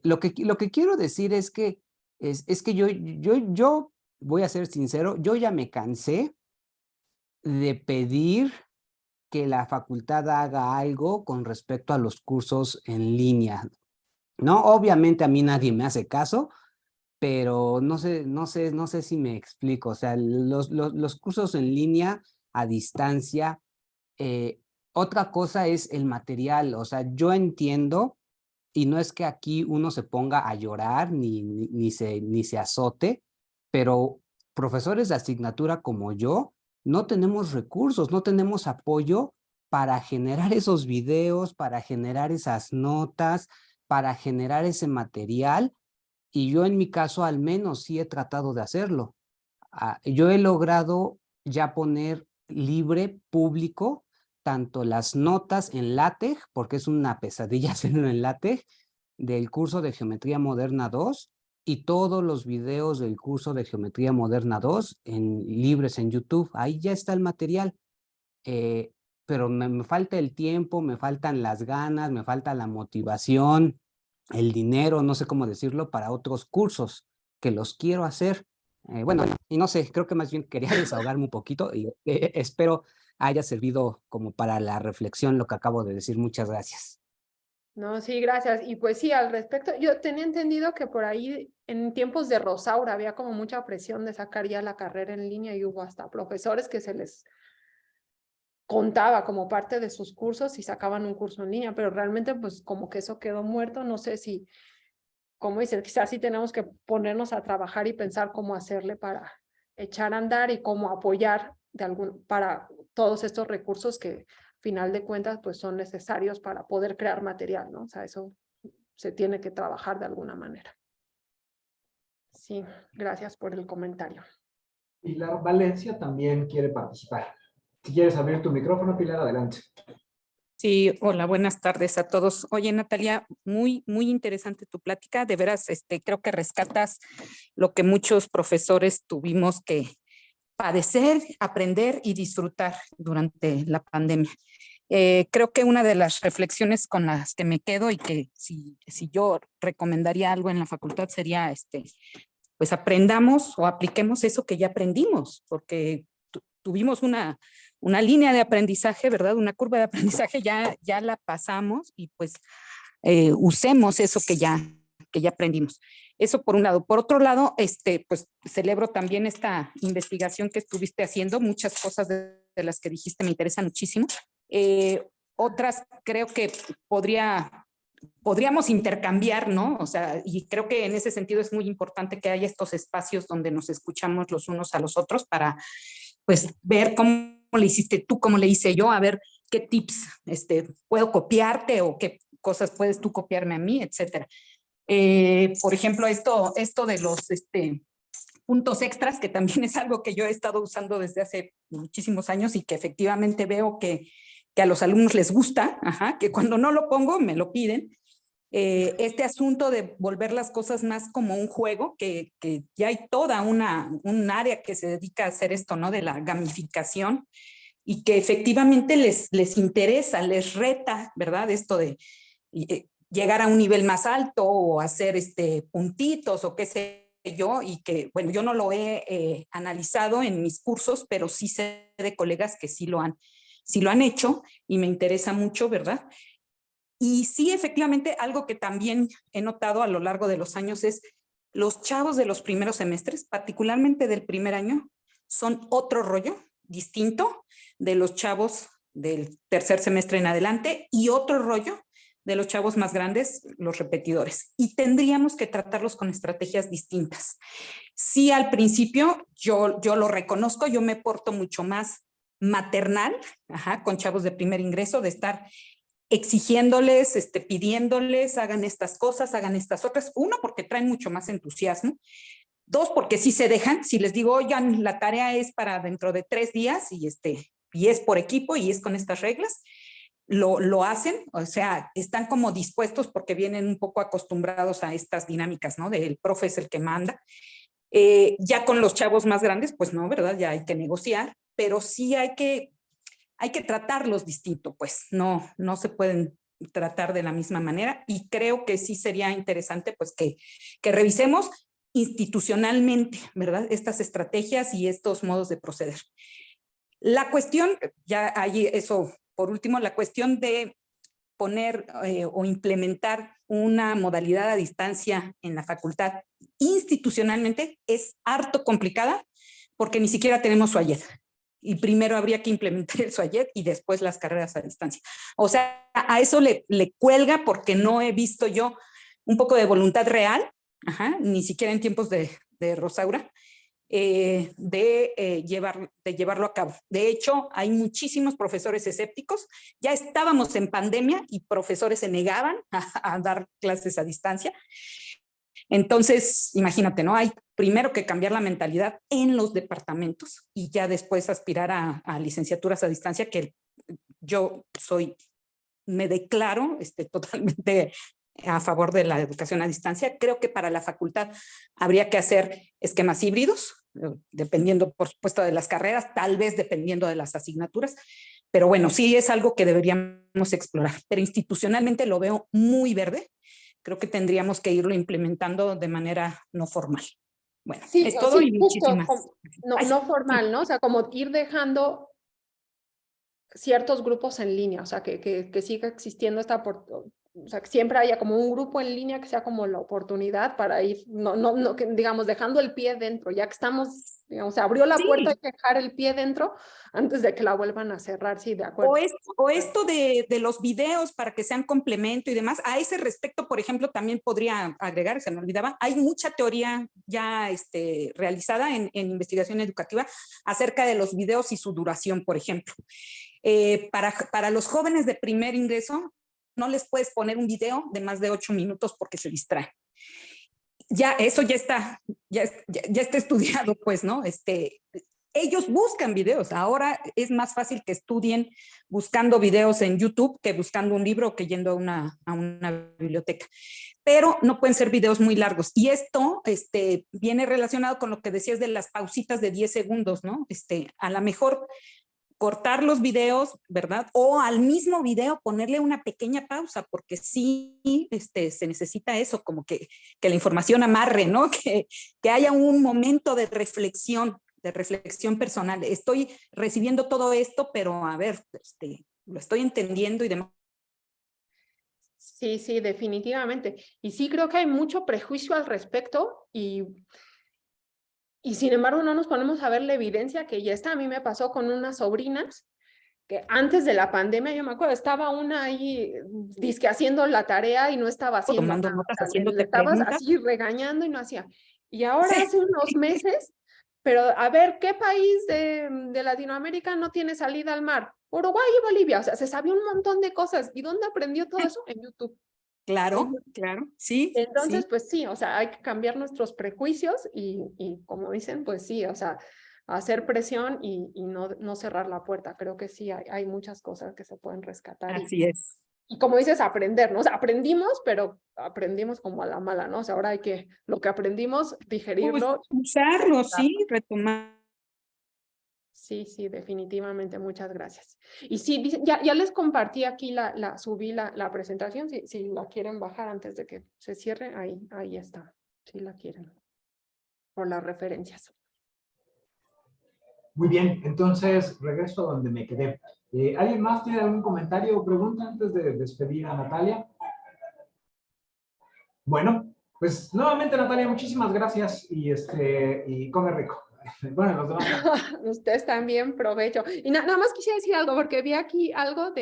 Lo que quiero decir es que, es que yo voy a ser sincero, yo ya me cansé de pedir que la facultad haga algo con respecto a los cursos en línea, ¿no? Obviamente a mí nadie me hace caso, pero no sé si me explico, o sea, los cursos en línea a distancia. Eh, Otra cosa es el material, o sea, yo entiendo, y no es que aquí uno se ponga a llorar ni se azote, pero profesores de asignatura como yo no tenemos recursos, no tenemos apoyo para generar esos videos, para generar esas notas, para generar ese material, y yo en mi caso al menos sí he tratado de hacerlo. Yo he logrado ya poner libre, público, tanto las notas en LaTeX, porque es una pesadilla hacerlo en LaTeX, del curso de Geometría Moderna 2 y todos los videos del curso de Geometría Moderna 2 libres en YouTube. Ahí ya está el material, eh, pero me falta el tiempo, me faltan las ganas, me falta la motivación, el dinero, no sé cómo decirlo, para otros cursos que los quiero hacer. Bueno, y no sé, creo que más bien quería desahogarme un poquito y espero haya servido como para la reflexión lo que acabo de decir. Muchas gracias. No, sí, gracias. Y pues sí, al respecto, yo tenía entendido que por ahí en tiempos de Rosaura había como mucha presión de sacar ya la carrera en línea y hubo hasta profesores que se les contaba como parte de sus cursos y sacaban un curso en línea, pero realmente pues como que eso quedó muerto. No sé si, como dices, quizás sí tenemos que ponernos a trabajar y pensar cómo hacerle para echar a andar y cómo apoyar para todos estos recursos que final de cuentas pues son necesarios para poder crear material, ¿no? O sea, eso se tiene que trabajar de alguna manera. Sí, gracias por el comentario. Pilar Valencia también quiere participar. Si quieres abrir tu micrófono, Pilar, adelante. Sí, hola, buenas tardes a todos. Oye, Natalia, muy interesante tu plática. De veras, creo que rescatas lo que muchos profesores tuvimos que padecer, aprender y disfrutar durante la pandemia. Creo que una de las reflexiones con las que me quedo y que si yo recomendaría algo en la facultad sería, pues aprendamos o apliquemos eso que ya aprendimos, porque tuvimos una línea de aprendizaje, ¿verdad? Una curva de aprendizaje, ya la pasamos y pues usemos eso que ya aprendimos. Eso por un lado. Por otro lado, pues celebro también esta investigación que estuviste haciendo. Muchas cosas de las que dijiste me interesan muchísimo. Otras creo que podríamos intercambiar, ¿no? O sea, y creo que en ese sentido es muy importante que haya estos espacios donde nos escuchamos los unos a los otros para, pues, ver cómo le hiciste tú, cómo le hice yo, a ver qué tips puedo copiarte o qué cosas puedes tú copiarme a mí, etcétera. Por ejemplo, esto de los puntos extras, que también es algo que yo he estado usando desde hace muchísimos años y que efectivamente veo que a los alumnos les gusta, que cuando no lo pongo me lo piden. Este asunto de volver las cosas más como un juego, que ya hay toda un área que se dedica a hacer esto, ¿no? De la gamificación, y que efectivamente les interesa, les reta, ¿verdad? Esto de llegar a un nivel más alto o hacer puntitos o qué sé yo, y que, bueno, yo no lo he analizado en mis cursos, pero sí sé de colegas que sí lo han hecho y me interesa mucho, ¿verdad? Y sí, efectivamente, algo que también he notado a lo largo de los años es los chavos de los primeros semestres, particularmente del primer año, son otro rollo distinto de los chavos del tercer semestre en adelante y otro rollo de los chavos más grandes, los repetidores. Y tendríamos que tratarlos con estrategias distintas. Sí, al principio yo lo reconozco, yo me porto mucho más maternal, con chavos de primer ingreso, de estar exigiéndoles, pidiéndoles, hagan estas cosas, hagan estas otras. Uno, porque traen mucho más entusiasmo. Dos, porque sí se dejan. Si les digo, oigan, la tarea es para dentro de 3 días y es por equipo y es con estas reglas, lo hacen. O sea, están como dispuestos porque vienen un poco acostumbrados a estas dinámicas, ¿no? Del profe es el que manda. Ya con los chavos más grandes, pues no, ¿verdad? Ya hay que negociar, pero sí hay que tratarlos distinto, pues no se pueden tratar de la misma manera, y creo que sí sería interesante pues que revisemos institucionalmente, ¿verdad? Estas estrategias y estos modos de proceder. La cuestión, ya hay eso por último, la cuestión de poner o implementar una modalidad a distancia en la facultad institucionalmente es harto complicada porque ni siquiera tenemos SUAYED. Y primero habría que implementar el SUAYED y después las carreras a distancia. O sea, a eso le cuelga porque no he visto yo un poco de voluntad real, ni siquiera en tiempos de Rosaura, de llevarlo a cabo. De hecho, hay muchísimos profesores escépticos. Ya estábamos en pandemia y profesores se negaban a dar clases a distancia. Entonces, imagínate, ¿no? Hay primero que cambiar la mentalidad en los departamentos y ya después aspirar a licenciaturas a distancia, que yo me declaro totalmente a favor de la educación a distancia. Creo que para la facultad habría que hacer esquemas híbridos, dependiendo, por supuesto, de las carreras, tal vez dependiendo de las asignaturas, pero bueno, sí es algo que deberíamos explorar. Pero institucionalmente lo veo muy verde. Creo que tendríamos que irlo implementando de manera no formal. Bueno, sí, es todo, sí, y muchísimas. No formal, ¿no? O sea, como ir dejando ciertos grupos en línea, o sea, que siga existiendo esta o sea, que siempre haya como un grupo en línea que sea como la oportunidad para ir, que, digamos, dejando el pie dentro, ya que estamos, digamos, se abrió la puerta, hay Sí, que dejar el pie dentro antes de que la vuelvan a cerrar, sí, de acuerdo. o esto de los videos para que sean complemento y demás. A ese respecto, por ejemplo, también podría agregar, se me olvidaba, hay mucha teoría ya realizada en investigación educativa acerca de los videos y su duración, por ejemplo. Para los jóvenes de primer ingreso, no les puedes poner un video de más de 8 minutos porque se distraen. Ya, eso ya está estudiado, pues, ¿no? Ellos buscan videos. Ahora es más fácil que estudien buscando videos en YouTube que buscando un libro o que yendo a una biblioteca. Pero no pueden ser videos muy largos. Y esto viene relacionado con lo que decías de las pausitas de 10 segundos, ¿no? A lo mejor cortar los videos, ¿verdad? O al mismo video ponerle una pequeña pausa, porque sí se necesita eso, como que la información amarre, ¿no? Que haya un momento de reflexión personal. Estoy recibiendo todo esto, pero a ver, lo estoy entendiendo y demás. Sí, sí, definitivamente. Y sí creo que hay mucho prejuicio al respecto y sin embargo no nos ponemos a ver la evidencia que ya está. A mí me pasó con unas sobrinas que antes de la pandemia, yo me acuerdo, estaba una ahí dizque haciendo la tarea y no estaba haciendo Tomando nada. notas, O sea, le haciéndote estabas preguntas. así regañando y no hacía. Y ahora Sí. hace unos meses, pero a ver, ¿qué país de Latinoamérica no tiene salida al mar? Uruguay y Bolivia. O sea, se sabía un montón de cosas. ¿Y dónde aprendió todo eso? En YouTube. Claro, claro, sí, Entonces, sí. pues sí, o sea, hay que cambiar nuestros prejuicios y como dicen, pues sí, o sea, hacer presión y no cerrar la puerta. Creo que sí, hay muchas cosas que se pueden rescatar Así es. y como dices, aprender, ¿no? O sea, aprendimos, pero aprendimos como a la mala, ¿no? O sea, ahora hay que, lo que aprendimos, Pues digerirlo. usarlo, sí, retomar. Sí, sí, definitivamente, muchas gracias. Y sí, ya les compartí aquí, subí la presentación, si la quieren bajar antes de que se cierre, ahí está, si la quieren, por las referencias. Muy bien, entonces regreso a donde me quedé. ¿Alguien más tiene algún comentario o pregunta antes de despedir a Natalia? Bueno, pues nuevamente Natalia, muchísimas gracias y come rico. Bueno, los demás. Ustedes también, provecho. Y nada más quisiera decir algo, porque vi aquí algo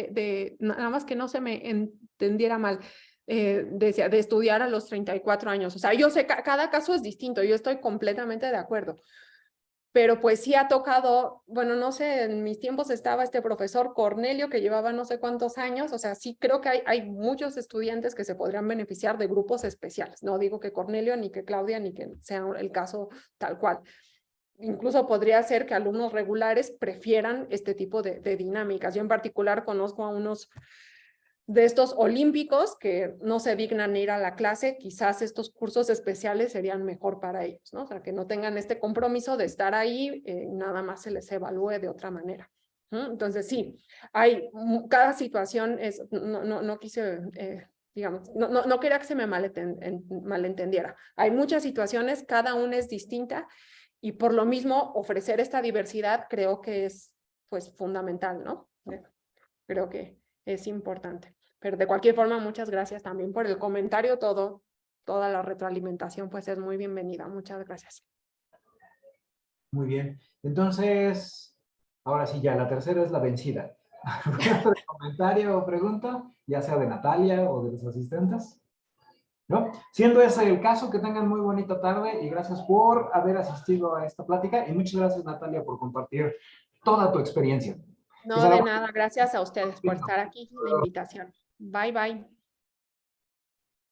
nada más que no se me entendiera mal, decía, de estudiar a los 34 años. O sea, yo sé que cada caso es distinto, yo estoy completamente de acuerdo. Pero pues sí ha tocado, bueno, no sé, en mis tiempos estaba este profesor Cornelio que llevaba no sé cuántos años, o sea, sí creo que hay muchos estudiantes que se podrían beneficiar de grupos especiales. No digo que Cornelio, ni que Claudia, ni que sea el caso tal cual. Incluso podría ser que alumnos regulares prefieran este tipo de dinámicas. Yo en particular conozco a unos de estos olímpicos que no se dignan ir a la clase, quizás estos cursos especiales serían mejor para ellos, ¿no? O sea, que no tengan este compromiso de estar ahí, nada más se les evalúe de otra manera. Entonces, sí, cada situación es, no quise, digamos, no quería que se me malentendiera. Hay muchas situaciones, cada una es distinta y por lo mismo ofrecer esta diversidad creo que es, pues, fundamental, ¿no? Creo que es importante. Pero de cualquier forma, muchas gracias también por el comentario, toda la retroalimentación, pues es muy bienvenida. Muchas gracias. Muy bien. Entonces, ahora sí ya, la tercera es la vencida. ¿Algún otro comentario o pregunta? Ya sea de Natalia o de los asistentes. ¿No? Siendo ese el caso, que tengan muy bonita tarde y gracias por haber asistido a esta plática y muchas gracias, Natalia, por compartir toda tu experiencia. No, de nada. Gracias a ustedes por estar aquí, la invitación. Bye, bye.